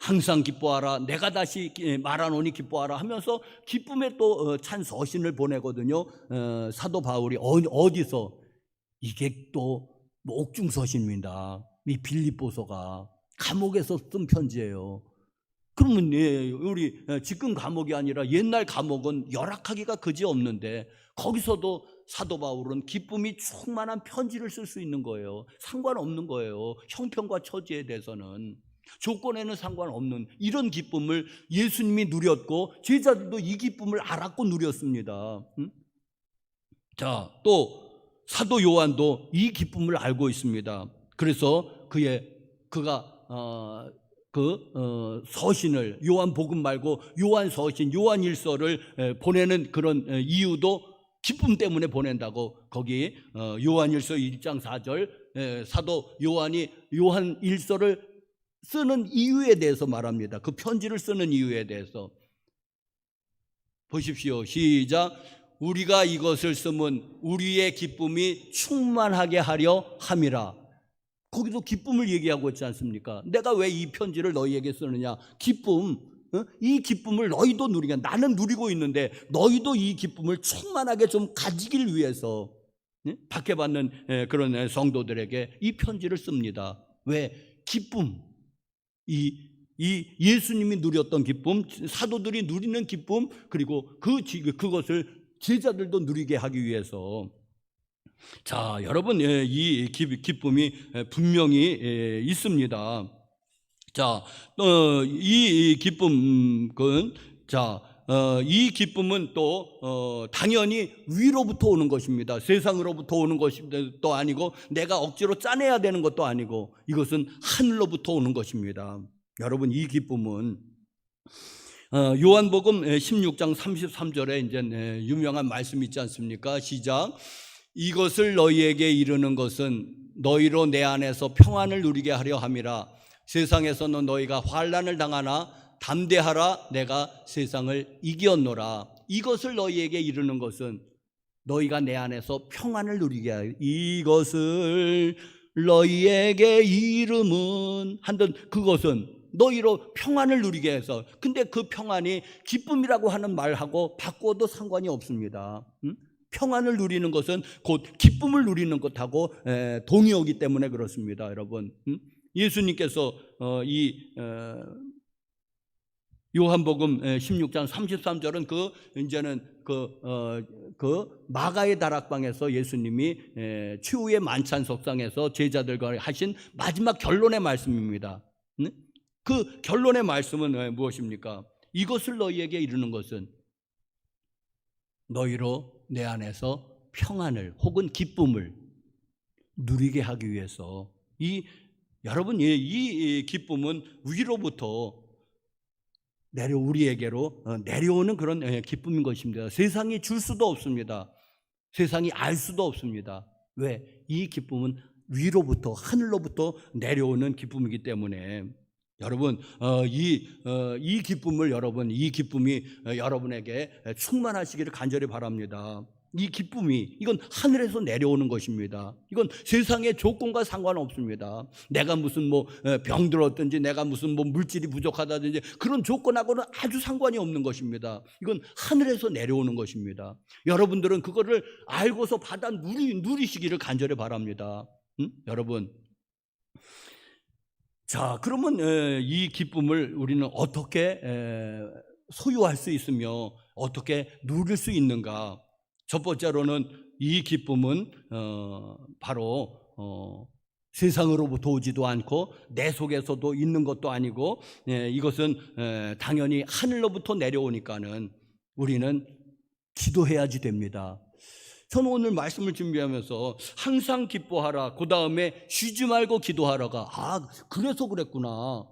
항상 기뻐하라, 내가 다시 말하노니 기뻐하라 하면서 기쁨의 또 찬 서신을 보내거든요. 사도 바울이 어디서? 이게 또 옥중서신입니다. 이 빌립보서가 감옥에서 쓴 편지예요. 그러면 우리 지금 감옥이 아니라 옛날 감옥은 열악하기가 그지없는데 거기서도 사도 바울은 기쁨이 충만한 편지를 쓸 수 있는 거예요. 상관없는 거예요. 형편과 처지에 대해서는. 조건에는 상관없는 이런 기쁨을 예수님이 누렸고 제자들도 이 기쁨을 알았고 누렸습니다. 자, 또 사도 요한도 이 기쁨을 알고 있습니다. 그래서 그가 서신을, 요한복음 말고 요한서신, 요한일서를 보내는 그런 이유도 기쁨 때문에 보낸다고. 거기 요한일서 1장 4절 사도 요한이 요한일서를 쓰는 이유에 대해서 말합니다. 그 편지를 쓰는 이유에 대해서 보십시오. 시작. 우리가 이것을 쓰면 우리의 기쁨이 충만하게 하려 함이라. 거기도 기쁨을 얘기하고 있지 않습니까? 내가 왜 이 편지를 너희에게 쓰느냐? 기쁨, 이 기쁨을 너희도 누리게, 나는 누리고 있는데 너희도 이 기쁨을 충만하게 좀 가지길 위해서 박해받는 그런 성도들에게 이 편지를 씁니다. 왜? 기쁨. 이 예수님이 누렸던 기쁨, 사도들이 누리는 기쁨, 그리고 그것을 제자들도 누리게 하기 위해서. 자, 여러분, 이 기쁨이 분명히 있습니다. 자, 이 기쁨은, 자, 이 기쁨은 또 당연히 위로부터 오는 것입니다. 세상으로부터 오는 것도 아니고 내가 억지로 짜내야 되는 것도 아니고 이것은 하늘로부터 오는 것입니다. 여러분, 이 기쁨은 요한복음 16장 33절에 이제 유명한 말씀 있지 않습니까? 시작. 이것을 너희에게 이르는 것은 너희로 내 안에서 평안을 누리게 하려 함이라. 세상에서는 너희가 환난을 당하나 담대하라, 내가 세상을 이겼노라. 이것을 너희에게 이르는 것은 너희가 내 안에서 평안을 누리게 하여. 이것을 너희에게 이름은 한든 그것은 너희로 평안을 누리게 해서. 근데 그 평안이 기쁨이라고 하는 말하고 바꿔도 상관이 없습니다. 평안을 누리는 것은 곧 기쁨을 누리는 것하고 동의어기 때문에 그렇습니다, 여러분. 예수님께서 이 요한복음 16장 33절은 이제는 그 마가의 다락방에서 예수님이 최후의 만찬 석상에서 제자들과 하신 마지막 결론의 말씀입니다. 그 결론의 말씀은 무엇입니까? 이것을 너희에게 이르는 것은 너희로 내 안에서 평안을 혹은 기쁨을 누리게 하기 위해서. 여러분, 이 기쁨은 위로부터 우리에게로 내려오는 그런 기쁨인 것입니다. 세상이 줄 수도 없습니다. 세상이 알 수도 없습니다. 왜? 이 기쁨은 위로부터, 하늘로부터 내려오는 기쁨이기 때문에. 여러분, 이 기쁨을 이 기쁨이 여러분에게 충만하시기를 간절히 바랍니다. 이 기쁨이, 이건 하늘에서 내려오는 것입니다. 이건 세상의 조건과 상관없습니다. 내가 무슨 병들었든지 내가 무슨 물질이 부족하다든지 그런 조건하고는 아주 상관이 없는 것입니다. 이건 하늘에서 내려오는 것입니다. 여러분들은 그거를 알고서 받아 누리시기를 간절히 바랍니다. 여러분, 자, 그러면 이 기쁨을 우리는 어떻게 소유할 수 있으며 어떻게 누릴 수 있는가? 첫 번째로는 이 기쁨은 바로 세상으로부터 오지도 않고 내 속에서도 있는 것도 아니고 이것은 당연히 하늘로부터 내려오니까는 우리는 기도해야지 됩니다. 저는 오늘 말씀을 준비하면서 항상 기뻐하라, 그 다음에 쉬지 말고 기도하라가, 그래서 그랬구나.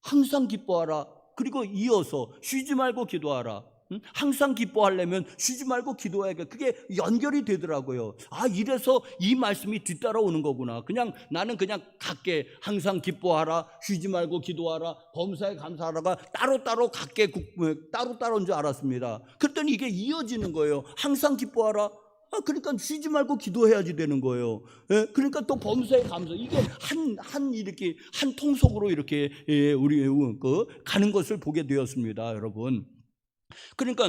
항상 기뻐하라, 그리고 이어서 쉬지 말고 기도하라. 항상 기뻐하려면 쉬지 말고 기도해야, 그게 연결이 되더라고요. 이래서 이 말씀이 뒤따라오는 거구나. 나는 그냥 같게 항상 기뻐하라, 쉬지 말고 기도하라, 범사에 감사하라가 따로따로 같게 따로따로인 줄 알았습니다. 그랬더니 이게 이어지는 거예요. 항상 기뻐하라, 그러니까 쉬지 말고 기도해야지 되는 거예요. 그러니까 또 범사에 감사, 이게 이렇게 한 통속으로 이렇게 우리 가는 것을 보게 되었습니다, 여러분. 그러니까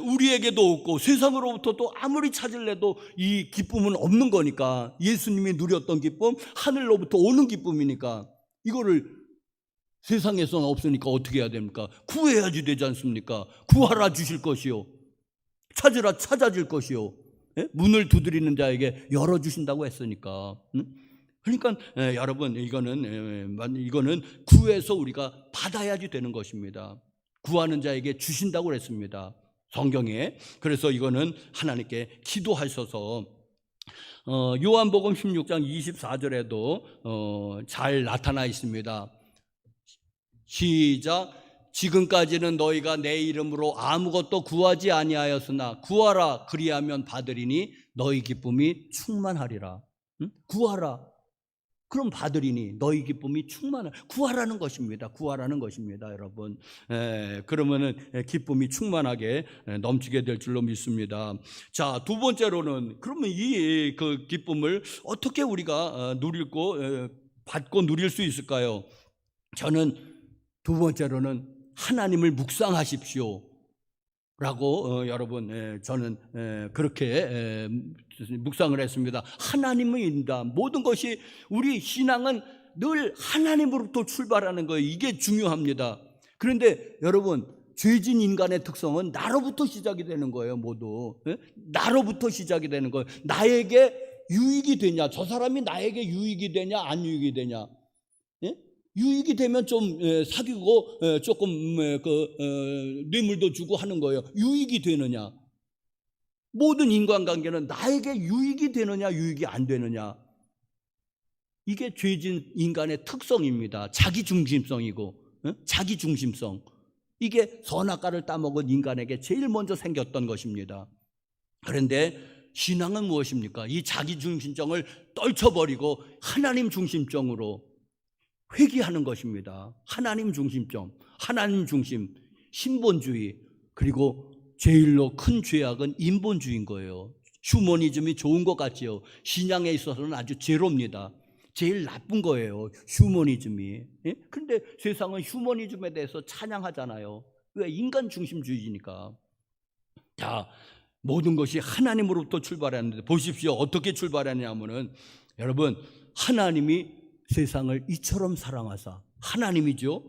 우리에게도 없고 세상으로부터 또 아무리 찾을래도 이 기쁨은 없는 거니까, 예수님이 누렸던 기쁨, 하늘로부터 오는 기쁨이니까 이거를 세상에서는 없으니까 어떻게 해야 됩니까? 구해야지 되지 않습니까? 구하라 주실 것이요, 찾으라 찾아질 것이요, 문을 두드리는 자에게 열어주신다고 했으니까. 그러니까 여러분, 이거는 구해서 우리가 받아야지 되는 것입니다. 구하는 자에게 주신다고 그랬습니다, 성경에. 그래서 이거는 하나님께 기도하셔서 요한복음 16장 24절에도 잘 나타나 있습니다. 시작. 지금까지는 너희가 내 이름으로 아무것도 구하지 아니하였으나 구하라, 그리하면 받으리니 너희 기쁨이 충만하리라. 구하라, 그럼 받으리니 너희 기쁨이 구하라는 것입니다. 구하라는 것입니다, 여러분. 그러면은 기쁨이 충만하게 넘치게 될 줄로 믿습니다. 자, 두 번째로는 그러면 그 기쁨을 어떻게 우리가 받고 누릴 수 있을까요? 저는 두 번째로는 하나님을 묵상하십시오. 라고 여러분 저는 그렇게 묵상을 했습니다. 하나님입니다. 모든 것이 우리 신앙은 늘 하나님으로부터 출발하는 거예요. 이게 중요합니다. 그런데 여러분 죄진 인간의 특성은 나로부터 시작이 되는 거예요. 모두 나로부터 시작이 되는 거예요. 나에게 유익이 되냐, 저 사람이 나에게 유익이 되냐 안 유익이 되냐. 유익이 되면 좀 사귀고 조금 뇌물도 주고 하는 거예요. 유익이 되느냐. 모든 인간관계는 나에게 유익이 되느냐 유익이 안 되느냐. 이게 죄진 인간의 특성입니다. 자기중심성이고 자기중심성. 이게 선악과를 따먹은 인간에게 제일 먼저 생겼던 것입니다. 그런데 신앙은 무엇입니까? 이 자기중심성을 떨쳐버리고 하나님 중심적으로 회귀하는 것입니다. 하나님 중심점, 하나님 중심, 신본주의. 그리고 제일로 큰 죄악은 인본주의인 거예요. 휴머니즘이 좋은 것 같지요. 신앙에 있어서는 아주 제로입니다. 제일 나쁜 거예요, 휴머니즘이. 그런데 세상은 휴머니즘에 대해서 찬양하잖아요. 왜? 인간 중심주의니까. 자, 모든 것이 하나님으로부터 출발하는데 보십시오. 어떻게 출발하냐면은 여러분, 하나님이 세상을 이처럼 사랑하사, 하나님이죠.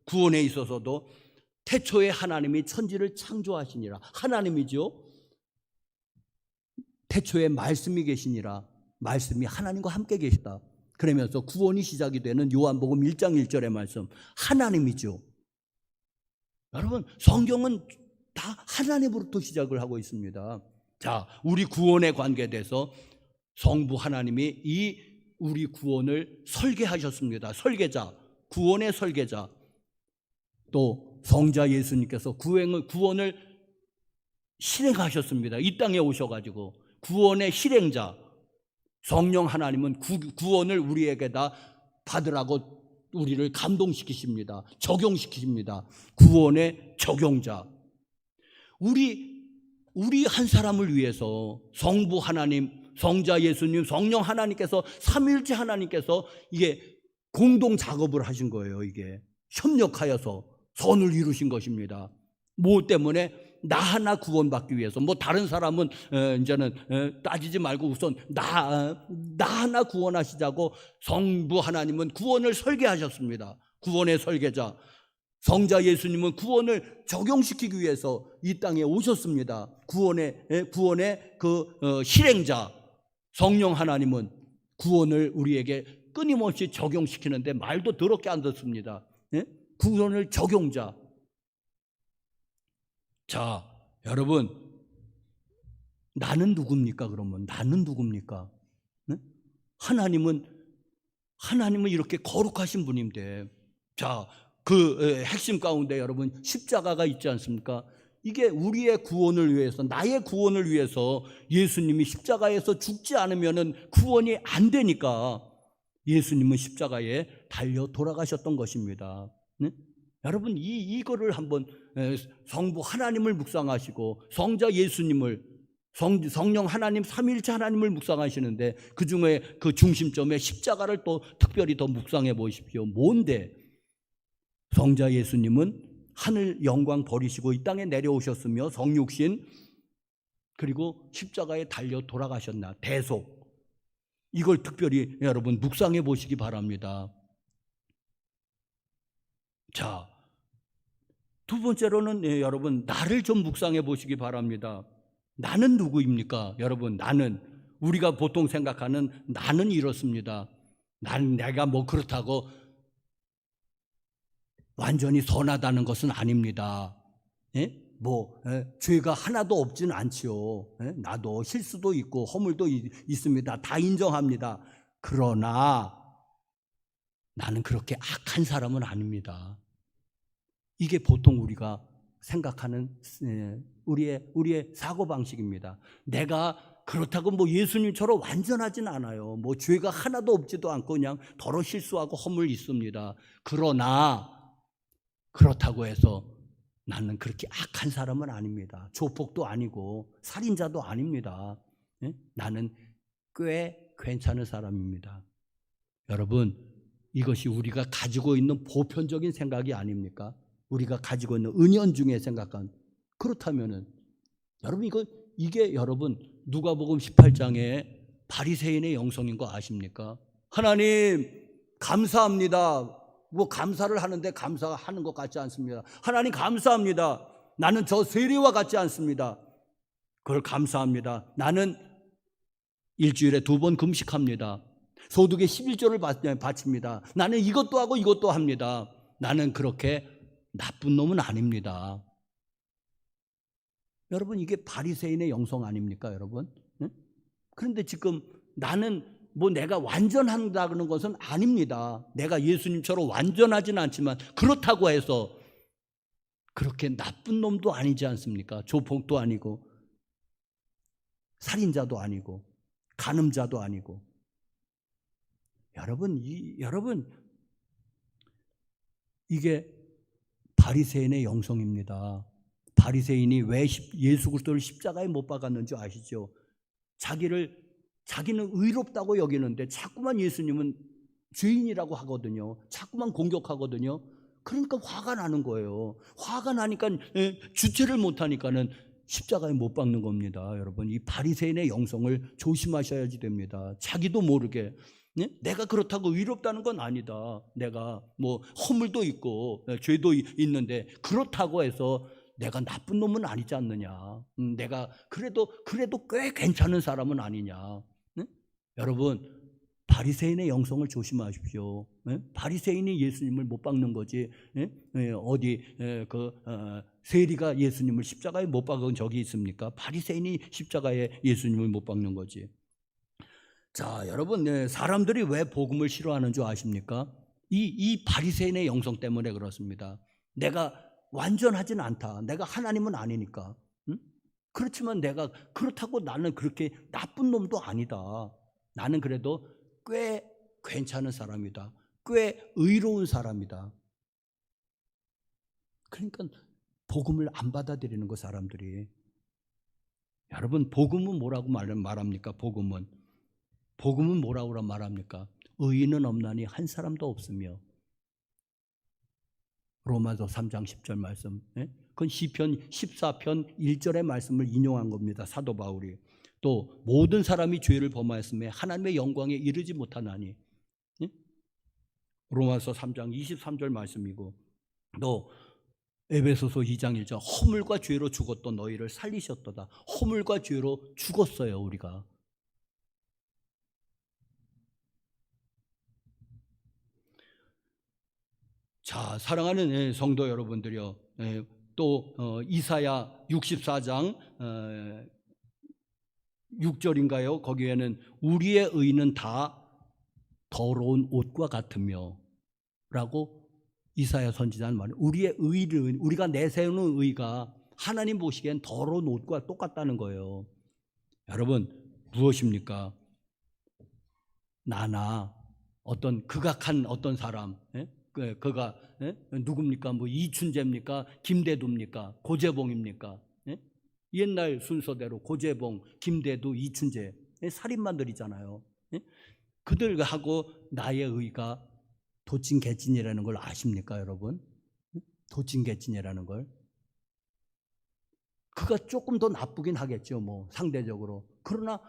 구원에 있어서도 태초에 하나님이 천지를 창조하시니라. 하나님이죠. 태초에 말씀이 계시니라. 말씀이 하나님과 함께 계시다. 그러면서 구원이 시작이 되는 요한복음 1장 1절의 말씀, 하나님이죠. 여러분, 성경은 다 하나님으로부터 시작을 하고 있습니다. 자, 우리 구원에 관계돼서 성부 하나님이 이 우리 구원을 설계하셨습니다. 설계자, 구원의 설계자. 또 성자 예수님께서 구원을 실행하셨습니다. 이 땅에 오셔가지고 구원의 실행자. 성령 하나님은 구원을 우리에게다 받으라고 우리를 감동시키십니다. 적용시키십니다. 구원의 적용자. 우리 한 사람을 위해서 성부 하나님, 성자 예수님, 성령 하나님께서, 삼위일체 하나님께서 이게 공동 작업을 하신 거예요. 이게 협력하여서 선을 이루신 것입니다. 뭐 때문에? 나 하나 구원받기 위해서. 뭐 다른 사람은 이제는 따지지 말고 우선 나 하나 구원하시자고 성부 하나님은 구원을 설계하셨습니다. 구원의 설계자. 성자 예수님은 구원을 적용시키기 위해서 이 땅에 오셨습니다. 구원의 실행자. 성령 하나님은 구원을 우리에게 끊임없이 적용시키는데 말도 더럽게 안 듣습니다. 구원을 적용자. 자, 여러분, 나는 누굽니까? 그러면 나는 누굽니까? 하나님은 이렇게 거룩하신 분인데, 자, 그 핵심 가운데 여러분 십자가가 있지 않습니까? 이게 우리의 구원을 위해서, 나의 구원을 위해서 예수님이 십자가에서 죽지 않으면은 구원이 안 되니까 예수님은 십자가에 달려 돌아가셨던 것입니다. 여러분, 이거를 한번 성부 하나님을 묵상하시고 성자 예수님을, 성령 하나님, 삼위일체 하나님을 묵상하시는데 그중에 그 중심점에 십자가를 또 특별히 더 묵상해 보십시오. 뭔데? 성자 예수님은 하늘 영광 버리시고 이 땅에 내려오셨으며 성육신, 그리고 십자가에 달려 돌아가셨나, 대속. 이걸 특별히 여러분 묵상해 보시기 바랍니다. 자, 두 번째로는 여러분 나를 좀 묵상해 보시기 바랍니다. 나는 누구입니까? 여러분, 나는, 우리가 보통 생각하는 나는 이렇습니다. 내가 뭐 그렇다고 완전히 선하다는 것은 아닙니다. 죄가 하나도 없지는 않지요. 나도 실수도 있고 허물도 있습니다. 다 인정합니다. 그러나 나는 그렇게 악한 사람은 아닙니다. 이게 보통 우리가 생각하는 우리의 사고방식입니다. 내가 그렇다고 뭐 예수님처럼 완전하진 않아요. 뭐 죄가 하나도 없지도 않고 그냥 더러 실수하고 허물 있습니다. 그러나 그렇다고 해서 나는 그렇게 악한 사람은 아닙니다. 조폭도 아니고 살인자도 아닙니다. 나는 꽤 괜찮은 사람입니다. 여러분, 이것이 우리가 가지고 있는 보편적인 생각이 아닙니까? 우리가 가지고 있는 은연중에 생각한 그렇다면은 여러분 이게 여러분 누가복음 18장에 바리새인의 영성인 거 아십니까? 하나님 감사합니다. 뭐 감사를 하는데 감사하는 것 같지 않습니다. 하나님 감사합니다. 나는 저 세리와 같지 않습니다. 그걸 감사합니다. 나는 일주일에 2번 금식합니다. 소득의 11조를 바칩니다. 나는 이것도 하고 이것도 합니다. 나는 그렇게 나쁜 놈은 아닙니다. 여러분 이게 바리새인의 영성 아닙니까 여러분? 응? 그런데 지금 나는 뭐 내가 완전한다는 것은 아닙니다. 내가 예수님처럼 완전하진 않지만 그렇다고 해서 그렇게 나쁜 놈도 아니지 않습니까? 조폭도 아니고 살인자도 아니고 간음자도 아니고. 여러분 이게 바리새인의 영성입니다. 바리새인이 왜 예수 그리스도를 십자가에 못 박았는지 아시죠? 자기는 의롭다고 여기는데 자꾸만 예수님은 죄인이라고 하거든요. 자꾸만 공격하거든요. 그러니까 화가 나는 거예요. 화가 나니까 주체를 못하니까는 십자가에 못 박는 겁니다. 여러분 이 바리새인의 영성을 조심하셔야지 됩니다. 자기도 모르게 내가 그렇다고 의롭다는 건 아니다. 내가 뭐 허물도 있고 죄도 있는데 그렇다고 해서 내가 나쁜 놈은 아니지 않느냐. 내가 그래도 꽤 괜찮은 사람은 아니냐. 여러분 바리새인의 영성을 조심하십시오. 바리새인이 예수님을 못 박는 거지. 세리가 예수님을 십자가에 못 박은 적이 있습니까? 바리새인이 십자가에 예수님을 못 박는 거지. 자, 여러분 사람들이 왜 복음을 싫어하는 줄 아십니까? 이 바리새인의 영성 때문에 그렇습니다. 내가 완전하진 않다. 내가 하나님은 아니니까. 그렇지만 내가 그렇다고 나는 그렇게 나쁜 놈도 아니다. 나는 그래도 꽤 괜찮은 사람이다. 꽤 의로운 사람이다. 그러니까 복음을 안 받아들이는 거 사람들이. 여러분 복음은 뭐라고 말합니까? 복음은 뭐라고 말합니까? 의인은 없나니 한 사람도 없으며. 로마서 3장 10절 말씀. 그건 시편 14편 1절의 말씀을 인용한 겁니다. 사도 바울이. 또 모든 사람이 죄를 범하였음에 하나님의 영광에 이르지 못하나니. 로마서 3장 23절 말씀이고 또 에베소서 2장 1절 허물과 죄로 죽었던 너희를 살리셨도다. 허물과 죄로 죽었어요 우리가. 자, 사랑하는 성도 여러분들이요. 또 이사야 64장 6절인가요? 거기에는 우리의 의는 다 더러운 옷과 같으며 라고 이사야 선지자는 말해요. 우리의 의를 우리가 내세우는 의가 하나님 보시기엔 더러운 옷과 똑같다는 거예요. 여러분 무엇입니까? 나나 어떤 극악한 어떤 사람 그가 누굽니까? 뭐 이춘재입니까? 김대두입니까? 고재봉입니까? 옛날 순서대로 고재봉, 김대두, 이춘재 살인마들이잖아요. 그들하고 나의 의가 도찐개찐이라는 걸 아십니까 여러분? 도찐개찐이라는 걸. 그가 조금 더 나쁘긴 하겠죠 뭐 상대적으로. 그러나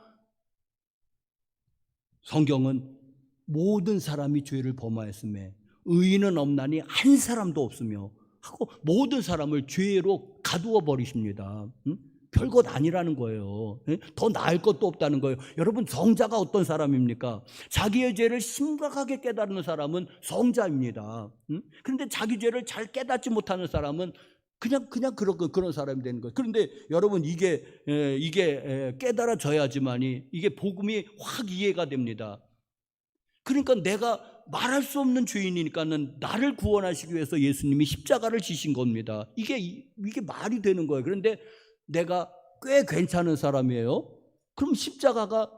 성경은 모든 사람이 죄를 범하였음에 의인은 없나니 한 사람도 없으며 하고 모든 사람을 죄로 가두어 버리십니다. 별것 아니라는 거예요. 더 나을 것도 없다는 거예요. 여러분 성자가 어떤 사람입니까? 자기의 죄를 심각하게 깨닫는 사람은 성자입니다. 그런데 자기 죄를 잘 깨닫지 못하는 사람은 그냥 그런 사람이 되는 거예요. 그런데 여러분 이게 깨달아져야지만이 이게 복음이 확 이해가 됩니다. 그러니까 내가 말할 수 없는 죄인이니까는 나를 구원하시기 위해서 예수님이 십자가를 지신 겁니다. 이게 말이 되는 거예요. 그런데 내가 꽤 괜찮은 사람이에요. 그럼 십자가가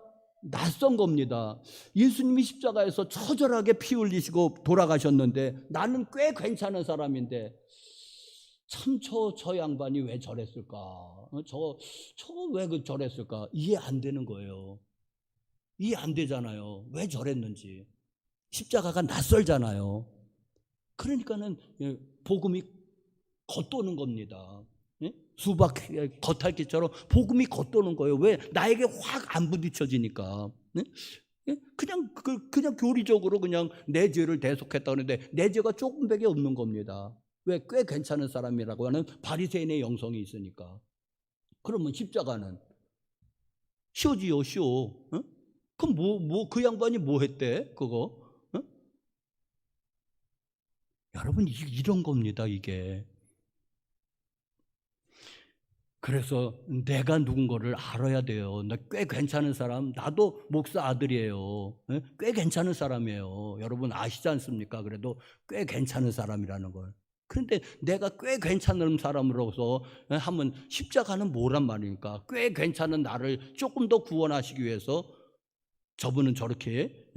낯선 겁니다. 예수님이 십자가에서 처절하게 피 흘리시고 돌아가셨는데 나는 꽤 괜찮은 사람인데 참 저 양반이 왜 저랬을까? 저 왜 저랬을까? 이해 안 되는 거예요. 이해 안 되잖아요. 왜 저랬는지. 십자가가 낯설잖아요. 그러니까는 복음이 겉도는 겁니다. 예? 수박 겉핥기처럼 복음이 겉도는 거예요. 왜? 나에게 확 안 부딪혀지니까. 예? 예? 그냥 교리적으로 그냥 내 죄를 대속했다 그러는데 내 죄가 조금밖에 없는 겁니다. 왜? 꽤 괜찮은 사람이라고 하는 바리새인의 영성이 있으니까. 그러면 십자가는 쉬워지요, 쉬워. 어? 그럼 그 양반이 뭐 했대? 그거? 어? 여러분, 이런 겁니다, 이게. 그래서 내가 누군가를 알아야 돼요. 나 꽤 괜찮은 사람, 나도 목사 아들이에요. 예? 꽤 괜찮은 사람이에요. 여러분 아시지 않습니까? 그래도 꽤 괜찮은 사람이라는 걸. 그런데 내가 꽤 괜찮은 사람으로서 하면 십자가는 뭐란 말입니까? 꽤 괜찮은 나를 조금 더 구원하시기 위해서 저분은 저렇게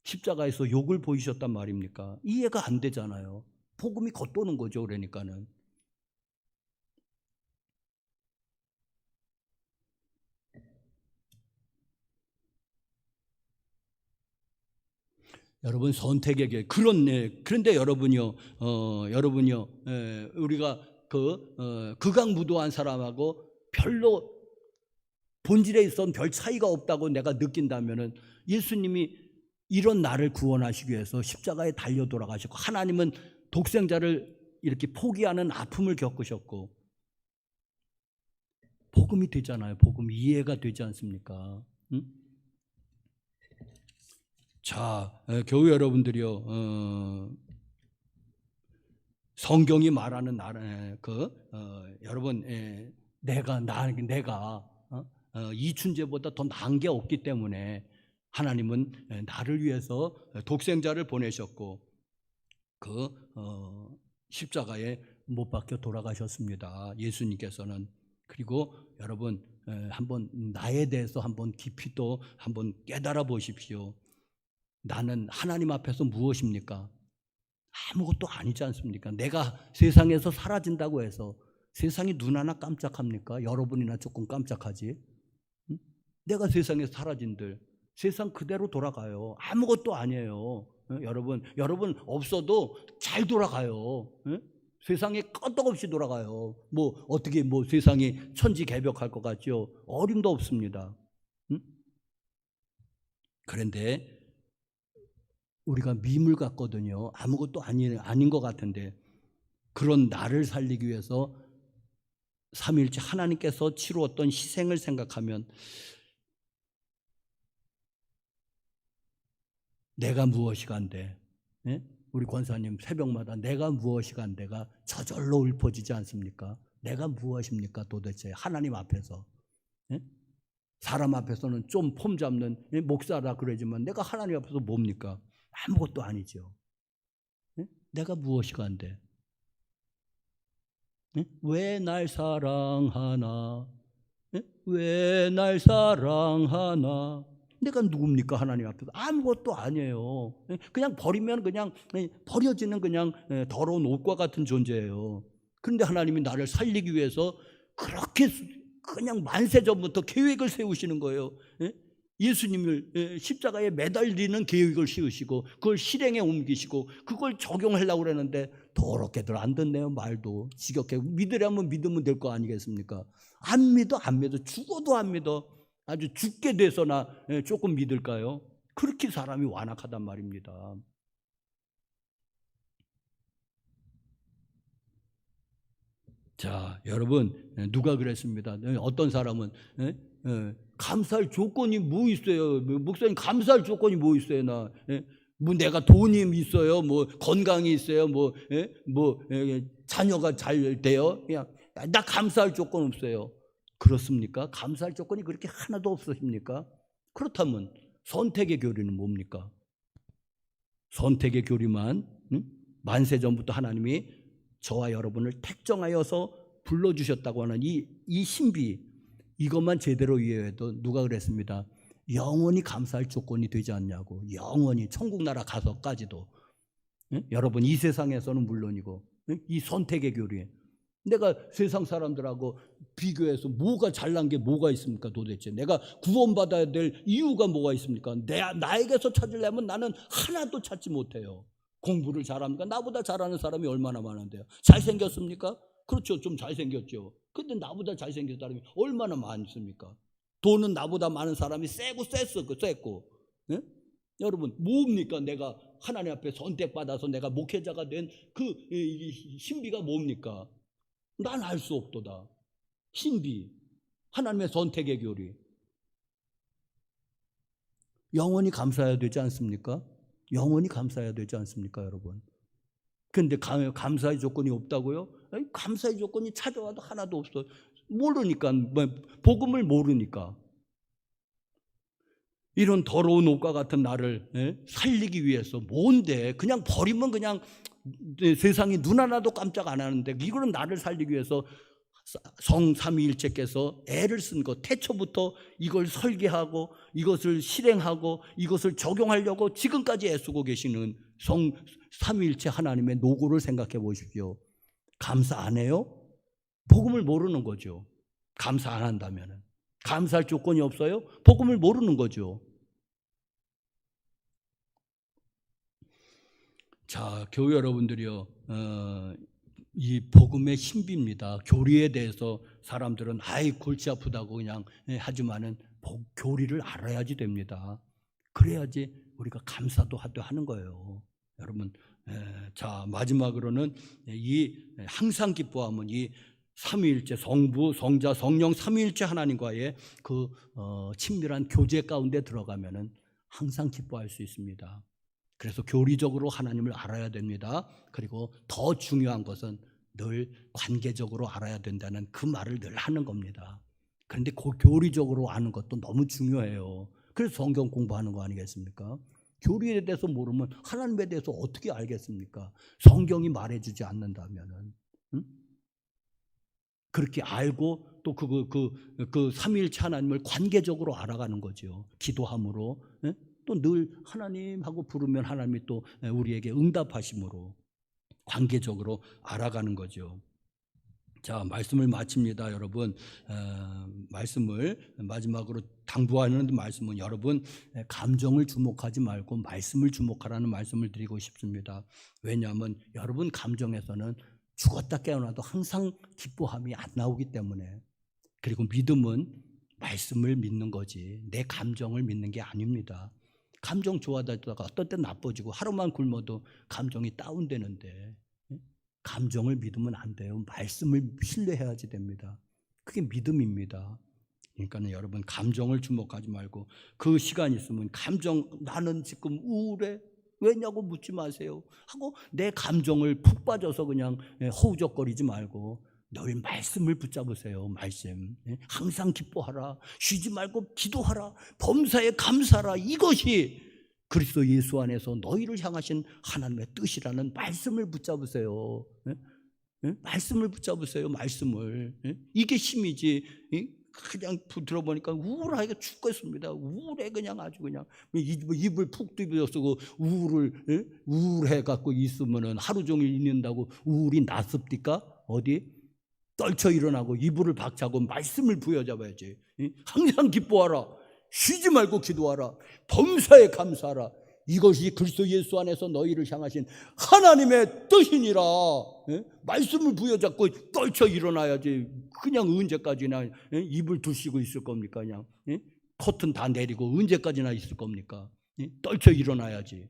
십자가에서 욕을 보이셨단 말입니까? 이해가 안 되잖아요. 복음이 겉도는 거죠. 그러니까는. 여러분 선택의 길 그런데 여러분요 우리가 극악무도한 사람하고 별로 본질에 있어서는 별 차이가 없다고 내가 느낀다면은 예수님이 이런 나를 구원하시기 위해서 십자가에 달려 돌아가셨고 하나님은 독생자를 이렇게 포기하는 아픔을 겪으셨고 복음이 되잖아요. 복음 이해가 되지 않습니까? 응? 자, 교회 여러분들이요, 성경이 말하는 여러분, 내가 이춘재보다 더 나은 게 없기 때문에 하나님은 나를 위해서 독생자를 보내셨고 십자가에 못 박혀 돌아가셨습니다. 예수님께서는. 그리고 여러분 한번 나에 대해서 한번 깊이 또 한번 깨달아 보십시오. 나는 하나님 앞에서 무엇입니까? 아무것도 아니지 않습니까? 내가 세상에서 사라진다고 해서 세상이 눈 하나 깜짝합니까? 여러분이나 조금 깜짝하지? 응? 내가 세상에서 사라진들 세상 그대로 돌아가요. 아무것도 아니에요. 여러분 없어도 잘 돌아가요. 세상에 끄떡없이 돌아가요. 어떻게 세상이 천지개벽할 것 같죠? 어림도 없습니다. 그런데 우리가 미물 같거든요. 아무것도 아닌 것 같은데 그런 나를 살리기 위해서 삼위일체 하나님께서 치루었던 희생을 생각하면 내가 무엇이간데 우리 권사님 새벽마다 내가 무엇이간데가 저절로 읊어지지 않습니까? 내가 무엇입니까 도대체 하나님 앞에서 사람 앞에서는 좀 폼 잡는 목사라 그러지만 내가 하나님 앞에서 뭡니까? 아무것도 아니죠. 내가 무엇이간데? 왜 날 사랑하나? 왜 날 사랑하나? 내가 누굽니까? 하나님 앞에서 아무것도 아니에요. 그냥 버리면 그냥 버려지는 그냥 더러운 옷과 같은 존재예요. 그런데 하나님이 나를 살리기 위해서 그렇게 그냥 만세전부터 계획을 세우시는 거예요. 예수님을 십자가에 매달리는 계획을 세우시고 그걸 실행에 옮기시고 그걸 적용하려고 그러는데 더럽게들 안 듣네요. 말도 지겹게 믿으려면 믿으면 될 거 아니겠습니까? 안 믿어 죽어도 안 믿어. 아주 죽게 돼서나 조금 믿을까요? 그렇게 사람이 완악하단 말입니다. 자, 여러분 누가 그랬습니다. 어떤 사람은 감사할 조건이 뭐 있어요? 목사님 감사할 조건이 뭐 있어요? 내가 돈이 있어요? 건강이 있어요? 자녀가 잘 돼요? 그냥 나 감사할 조건 없어요. 그렇습니까? 감사할 조건이 그렇게 하나도 없으십니까? 그렇다면 선택의 교리는 뭡니까? 선택의 교리만 만세전부터 하나님이 저와 여러분을 택정하여서 불러주셨다고 하는 이 신비 이것만 제대로 이해해도 누가 그랬습니다. 영원히 감사할 조건이 되지 않냐고. 영원히 천국 나라 가서까지도. 여러분 이 세상에서는 물론이고 이 선택의 교리 내가 세상 사람들하고 비교해서 뭐가 잘난 게 뭐가 있습니까? 도대체 내가 구원받아야 될 이유가 뭐가 있습니까? 나에게서 찾으려면 나는 하나도 찾지 못해요. 공부를 잘합니까? 나보다 잘하는 사람이 얼마나 많은데요. 잘생겼습니까? 그렇죠. 좀 잘생겼죠. 근데 나보다 잘생긴 사람이 얼마나 많습니까? 돈은 나보다 많은 사람이 셌고. 예? 여러분, 뭡니까? 내가 하나님 앞에 선택받아서 내가 목회자가 된 그 신비가 뭡니까? 난 알 수 없도다. 신비, 하나님의 선택의 교리. 영원히 감사해야 되지 않습니까? 영원히 감사해야 되지 않습니까, 여러분? 근데 감사의 조건이 없다고요? 아니, 감사의 조건이 찾아와도 하나도 없어. 모르니까, 복음을 모르니까. 이런 더러운 옷과 같은 나를 살리기 위해서 뭔데? 그냥 버리면 그냥 세상이 눈 하나도 깜짝 안 하는데 이거는 나를 살리기 위해서 성삼위일체께서 애를 쓴 것, 태초부터 이걸 설계하고 이것을 실행하고 이것을 적용하려고 지금까지 애쓰고 계시는 성삼위일체 하나님의 노고를 생각해 보십시오. 감사 안 해요? 복음을 모르는 거죠. 감사 안 한다면. 감사할 조건이 없어요? 복음을 모르는 거죠. 자, 교회 여러분들이요, 이 복음의 신비입니다. 교리에 대해서 사람들은 아이 골치 아프다고 그냥 하지만은 교리를 알아야지 됩니다. 그래야지 우리가 감사도 하는 거예요. 여러분, 자, 마지막으로는 이 항상 기뻐함은 이 삼위일체 성부, 성자, 성령 삼위일체 하나님과의 그 친밀한 교제 가운데 들어가면은 항상 기뻐할 수 있습니다. 그래서 교리적으로 하나님을 알아야 됩니다. 그리고 더 중요한 것은 늘 관계적으로 알아야 된다는 그 말을 늘 하는 겁니다. 그런데 그 교리적으로 아는 것도 너무 중요해요. 그래서 성경 공부하는 거 아니겠습니까? 교리에 대해서 모르면 하나님에 대해서 어떻게 알겠습니까? 성경이 말해주지 않는다면은. 그렇게 알고 또 그 삼위일체 하나님을 관계적으로 알아가는 거죠. 기도함으로. 또 늘 하나님하고 부르면 하나님이 또 우리에게 응답하심으로 관계적으로 알아가는 거죠. 자, 말씀을 마칩니다, 여러분. 말씀을 마지막으로 당부하는 말씀은 여러분 감정을 주목하지 말고 말씀을 주목하라는 말씀을 드리고 싶습니다. 왜냐하면 여러분 감정에서는 죽었다 깨어나도 항상 기뻐함이 안 나오기 때문에. 그리고 믿음은 말씀을 믿는 거지 내 감정을 믿는 게 아닙니다. 감정 좋아하다가 어떤 때 나빠지고 하루만 굶어도 감정이 다운되는데 감정을 믿으면 안 돼요. 말씀을 신뢰해야지 됩니다. 그게 믿음입니다. 그러니까 여러분 감정을 주목하지 말고 그 시간 있으면 나는 지금 우울해 왜냐고 묻지 마세요 하고 내 감정을 푹 빠져서 그냥 허우적거리지 말고 늘 말씀을 붙잡으세요. 말씀. 항상 기뻐하라. 쉬지 말고 기도하라. 범사에 감사하라. 이것이 그리스도 예수 안에서 너희를 향하신 하나님의 뜻이라는 말씀을 붙잡으세요. 말씀을 붙잡으세요. 말씀을. 이게 힘이지. 그냥 들어보니까 우울하게 죽겠습니다. 우울해 그냥 아주 그냥 입을 푹 뒤집어 쓰고 우울해 갖고 있으면은 하루 종일 있는다고 우울이 낫습니까? 어디? 떨쳐 일어나고 이불을 박차고 말씀을 부여잡아야지. 항상 기뻐하라. 쉬지 말고 기도하라. 범사에 감사하라. 이것이 그리스도 예수 안에서 너희를 향하신 하나님의 뜻이니라. 말씀을 부여잡고 떨쳐 일어나야지. 그냥 언제까지나 입을 두시고 있을 겁니까? 그냥 커튼 다 내리고 언제까지나 있을 겁니까? 떨쳐 일어나야지.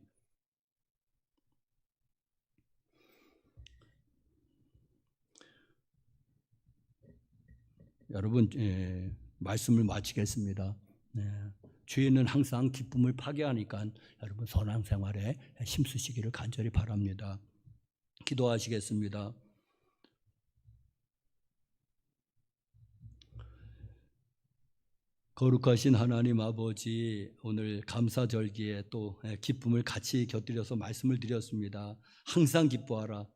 여러분 말씀을 마치겠습니다. 죄는 항상 기쁨을 파괴하니까 여러분 선앙생활에 힘쓰시기를 간절히 바랍니다. 기도하시겠습니다. 거룩하신 하나님 아버지, 오늘 감사절기에 또 기쁨을 같이 곁들여서 말씀을 드렸습니다. 항상 기뻐하라.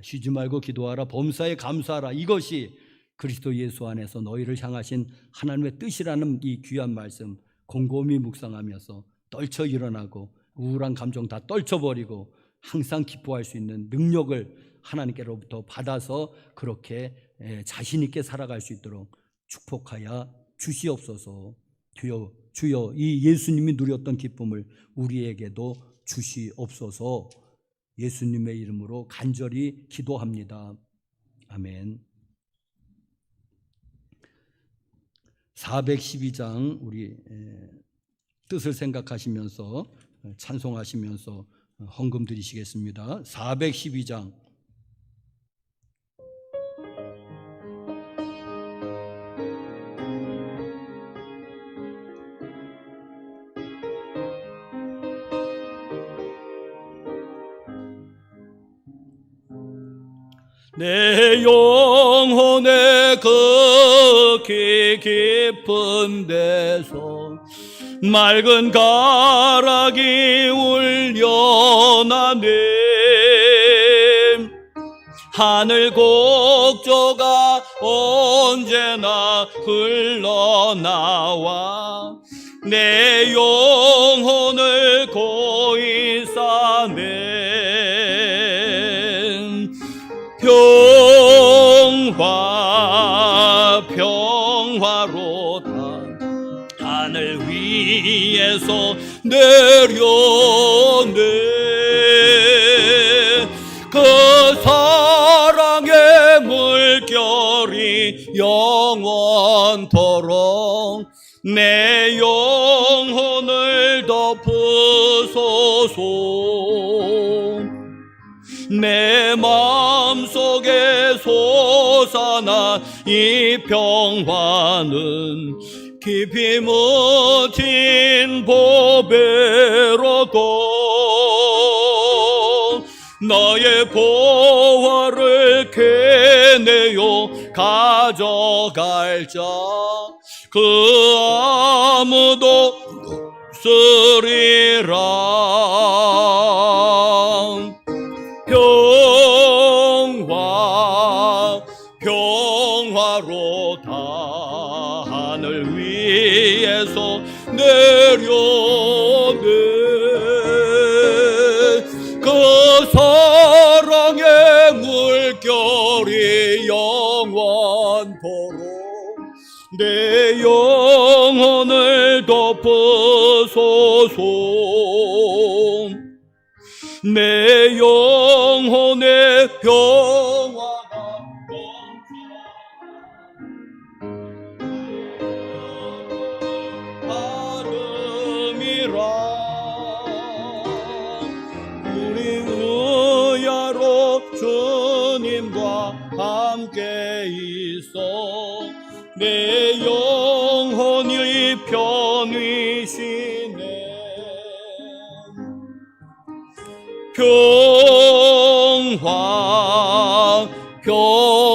쉬지 말고 기도하라. 범사에 감사하라. 이것이 그리스도 예수 안에서 너희를 향하신 하나님의 뜻이라는 이 귀한 말씀 곰곰이 묵상하면서 떨쳐 일어나고 우울한 감정 다 떨쳐버리고 항상 기뻐할 수 있는 능력을 하나님께로부터 받아서 그렇게 자신 있게 살아갈 수 있도록 축복하여 주시옵소서. 주여 이 예수님이 누렸던 기쁨을 우리에게도 주시옵소서. 예수님의 이름으로 간절히 기도합니다. 아멘. 412장 우리 뜻을 생각하시면서 찬송하시면서 헌금 드리시겠습니다. 412장. 내 영혼의 극히 깊은 데서 맑은 가락이 울려나네. 하늘 곡조가 언제나 흘러나와 내 영혼을 고이 싸네. 평화로다 하늘 위에서 내려네. 그 사랑의 물결이 영원토록 내 영혼을 덮으소서. 내 마음속에 솟아난 이 평화는 깊이 묻힌 보배로도 나의 보화를 캐내어 가져갈 자 그 아무도 없으리라. 평화로다 하늘 위에서 내려네. 그 사랑의 물결이 영원토록 내 영혼을 덮으소서. 내 영혼의 평화가 하늘이라. 우리 의야로 주님과 함께 있어 내 영혼이 편히쉬네.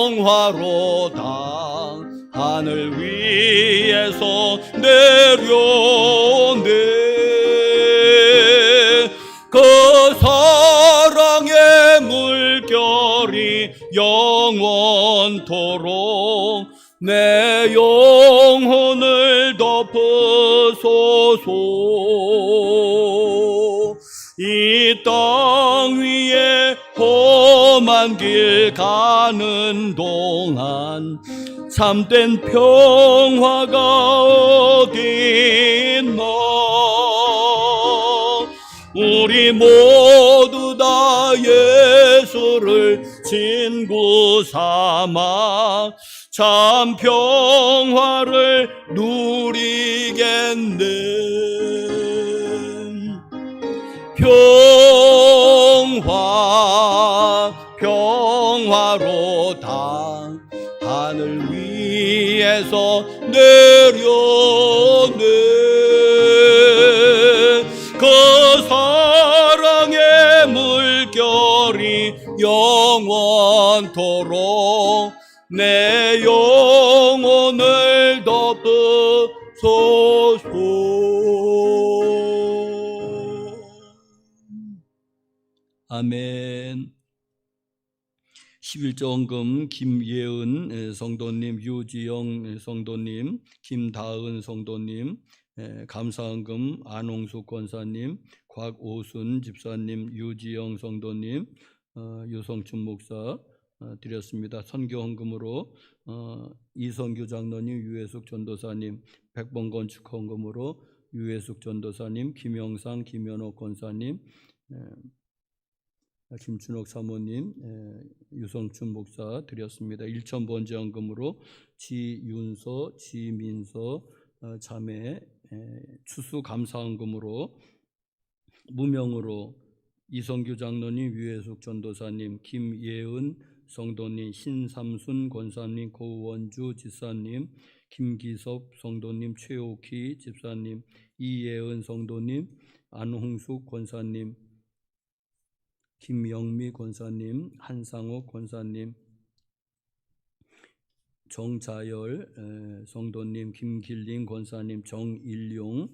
평화로다 하늘 위에서 내려오네. 그 사랑의 물결이 영원토록 내 영혼을 덮으소서. 이 땅 위에 험한 길 가는 동안 참된 평화가 어디 있나. 우리 모두 다 예수를 친구 삼아 참 평화를 누리겠네. 평화로다 하늘 위에서 내려오네. 그 사랑의 물결이 영원토록 내 영혼을 덮으소서. 아멘. 11조 헌금 김예은 성도님, 유지영 성도님, 김다은 성도님, 감사헌금 안홍숙 권사님, 곽오순 집사님, 유지영 성도님, 유성춘 목사 드렸습니다. 선교헌금으로 이성규 장로님, 유해숙 전도사님, 백번건축 헌금으로 유해숙 전도사님, 김영상, 김현옥 권사님, 김춘옥 사모님, 유성춘 목사 드렸습니다. 1,000번지헌금으로 지윤서, 지민서 자매 추수감사헌금으로 무명으로 이성규 장로님, 유해숙 전도사님, 김예은 성도님, 신삼순 권사님, 고원주 집사님, 김기섭 성도님, 최옥희 집사님, 이예은 성도님, 안홍숙 권사님, 김영미 권사님, 한상옥 권사님, 정자열 성도님, 김길림 권사님, 정일용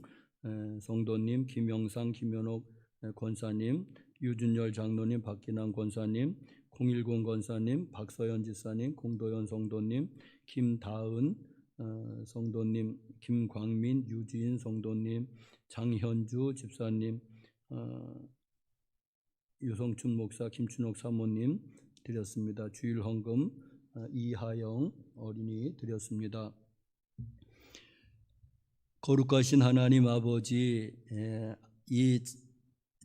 성도님, 김영상, 김현옥 권사님, 유준열 장로님, 박기남 권사님, 010 권사님, 박서연 집사님, 공도현 성도님, 김다은 성도님, 김광민, 유지인 성도님, 장현주 집사님, 유성춘 목사, 김춘옥 사모님 드렸습니다. 주일 헌금 이하영 어린이 드렸습니다. 거룩하신 하나님 아버지, 이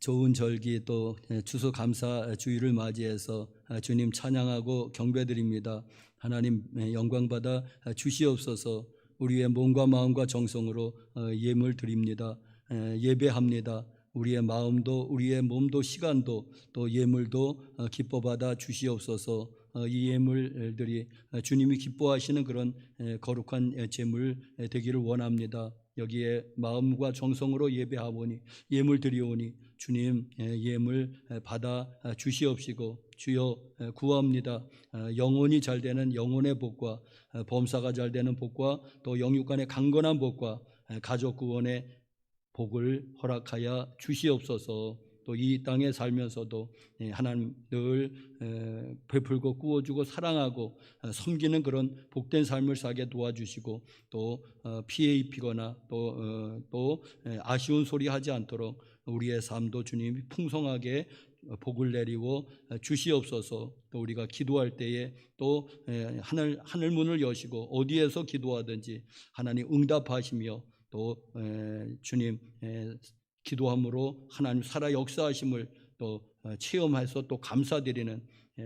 좋은 절기 또 추수감사 주일을 맞이해서 주님 찬양하고 경배드립니다. 하나님 영광받아 주시옵소서. 우리의 몸과 마음과 정성으로 예물 드립니다. 예배합니다. 우리의 마음도 우리의 몸도 시간도 또 예물도 기뻐받아 주시옵소서. 이 예물들이 주님이 기뻐하시는 그런 거룩한 제물 되기를 원합니다. 여기에 마음과 정성으로 예배하오니 예물 드리오니 주님 예물 받아 주시옵시고 주여 구합니다. 영혼이 잘 되는 영혼의 복과 범사가 잘 되는 복과 또 영육간의 강건한 복과 가족 구원의 복을 허락하여 주시옵소서. 또 이 땅에 살면서도 하나님 늘 베풀고 꾸어주고 사랑하고 섬기는 그런 복된 삶을 살게 도와주시고 또 피해 입히거나 또 아쉬운 소리 하지 않도록 우리의 삶도 주님이 풍성하게 복을 내리고 주시옵소서. 또 우리가 기도할 때에 또 하늘 문을 여시고 어디에서 기도하든지 하나님 응답하시며 또 주님 기도함으로 하나님 살아 역사하심을 또 체험해서 또 감사드리는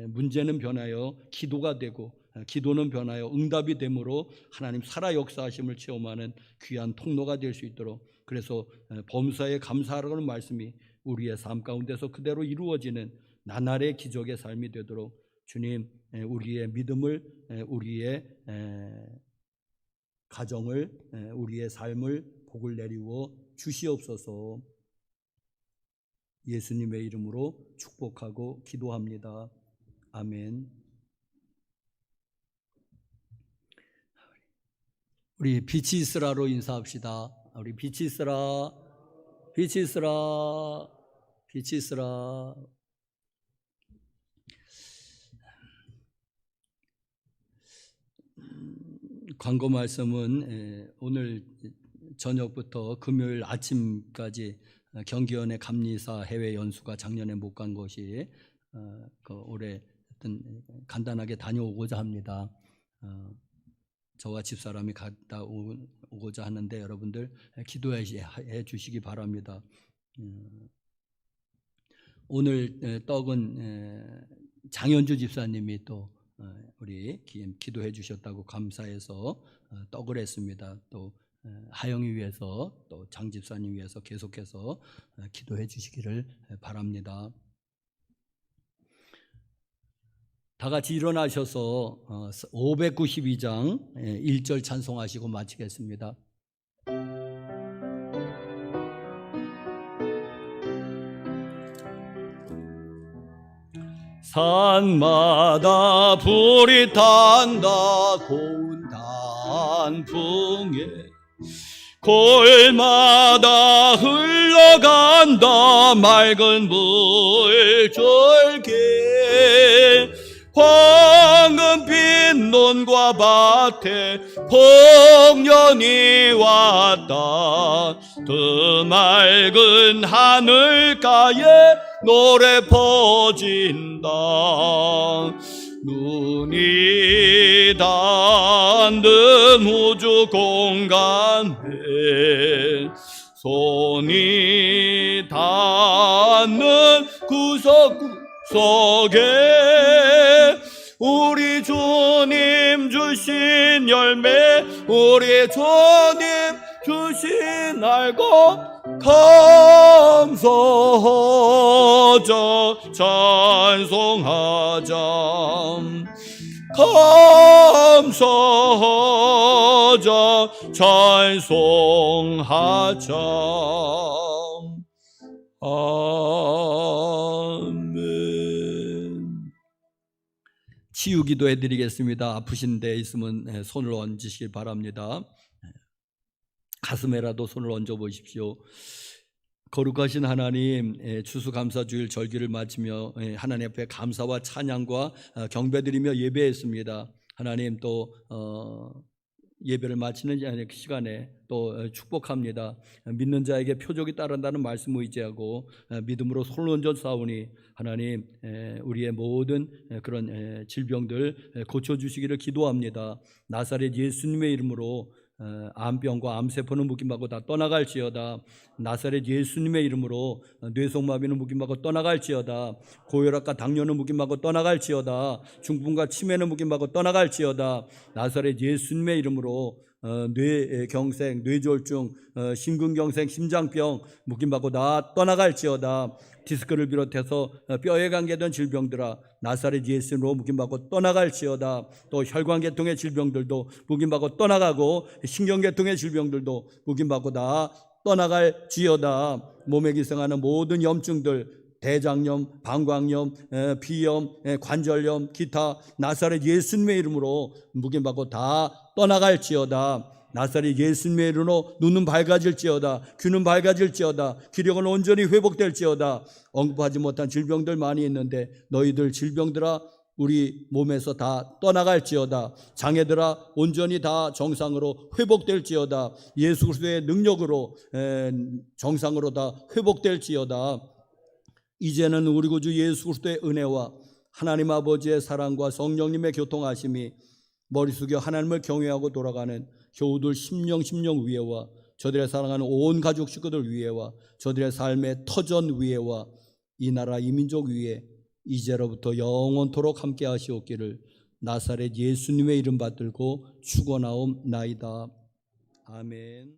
문제는 변하여 기도가 되고 기도는 변하여 응답이 되므로 하나님 살아 역사하심을 체험하는 귀한 통로가 될 수 있도록 그래서 범사에 감사하라는 말씀이 우리의 삶 가운데서 그대로 이루어지는 나날의 기적의 삶이 되도록 주님 우리의 믿음을 우리의 가정을 우리의 삶을 복을 내리워 주시옵소서. 예수님의 이름으로 축복하고 기도합니다. 아멘. 우리 빛이 있으라로 인사합시다. 우리 빛이 있으라, 빛이 있으라, 빛이 있으라. 광고 말씀은 오늘 저녁부터 금요일 아침까지 경기원의 감리사 해외 연수가 작년에 못 간 곳이 올해 간단하게 다녀오고자 합니다. 저와 집사람이 갔다 오고자 하는데 여러분들 기도해 주시기 바랍니다. 오늘 떡은 장현주 집사님이 또 우리 기도해 주셨다고 감사해서 떡을 했습니다. 또 하영이 위해서 또 장 집사님 위해서 계속해서 기도해 주시기를 바랍니다. 다 같이 일어나셔서 592장 1절 찬송하시고 마치겠습니다. 산마다 불이 탄다 고운 단풍에 골마다 흘러간다 맑은 물줄기 황금빛 논과 밭에 복년이 왔다 드맑은 하늘가에 노래 퍼진다 눈이 닿는 우주 공간에 손이 닿는 속에 우리 주님 주신 열매, 우리 주님 주신 알고 감사하자, 찬송하자, 감사하자, 찬송하자. 아멘. 치유 기도해 드리겠습니다. 아프신 데 있으면 손을 얹으시길 바랍니다. 가슴에라도 손을 얹어 보십시오. 거룩하신 하나님, 추수감사주일 절기를 마치며 하나님 앞에 감사와 찬양과 경배드리며 예배했습니다. 하나님 또 예배를 마치는 시간에 또 축복합니다. 믿는 자에게 표적이 따른다는 말씀 의지하고 믿음으로 손을 얹어 싸우니 하나님 우리의 모든 그런 질병들 고쳐주시기를 기도합니다. 나사렛 예수님의 이름으로 암병과 암세포는 묵임받고 다 떠나갈지어다. 나사렛 예수님의 이름으로 뇌속마비는 묵임받고 떠나갈지어다. 고혈압과 당뇨는 묵임받고 떠나갈지어다. 중풍과 치매는 묵임받고 떠나갈지어다. 나사렛 예수님의 이름으로 뇌경색, 뇌졸중, 심근경색, 심장병 묵임받고 다 떠나갈지어다. 디스크를 비롯해서 뼈에 관계된 질병들아 나사렛 예수님으로 묵임받고 떠나갈지어다. 또 혈관계통의 질병들도 묵임받고 떠나가고 신경계통의 질병들도 묵임받고 다 떠나갈지어다. 몸에 기생하는 모든 염증들, 대장염, 방광염, 비염, 관절염, 기타 나사렛 예수님의 이름으로 묵임받고 다 떠나갈지어다. 나사렛 예수님의 이름으로 눈은 밝아질지어다. 귀는 밝아질지어다. 기력은 온전히 회복될지어다. 언급하지 못한 질병들 많이 있는데 너희들 질병들아 우리 몸에서 다 떠나갈지어다. 장애들아 온전히 다 정상으로 회복될지어다. 예수 그리스도의 능력으로 정상으로 다 회복될지어다. 이제는 우리 구주 예수 그리스도의 은혜와 하나님 아버지의 사랑과 성령님의 교통하심이 머리 숙여 하나님을 경외하고 돌아가는 교우들 심령 위에와 저들의 사랑하는 온 가족 식구들 위에와 저들의 삶의 터전 위에와 이 나라 이 민족 위에 이제로부터 영원토록 함께 하시옵기를 나사렛 예수님의 이름 받들고 축원하옵나이다. 아멘.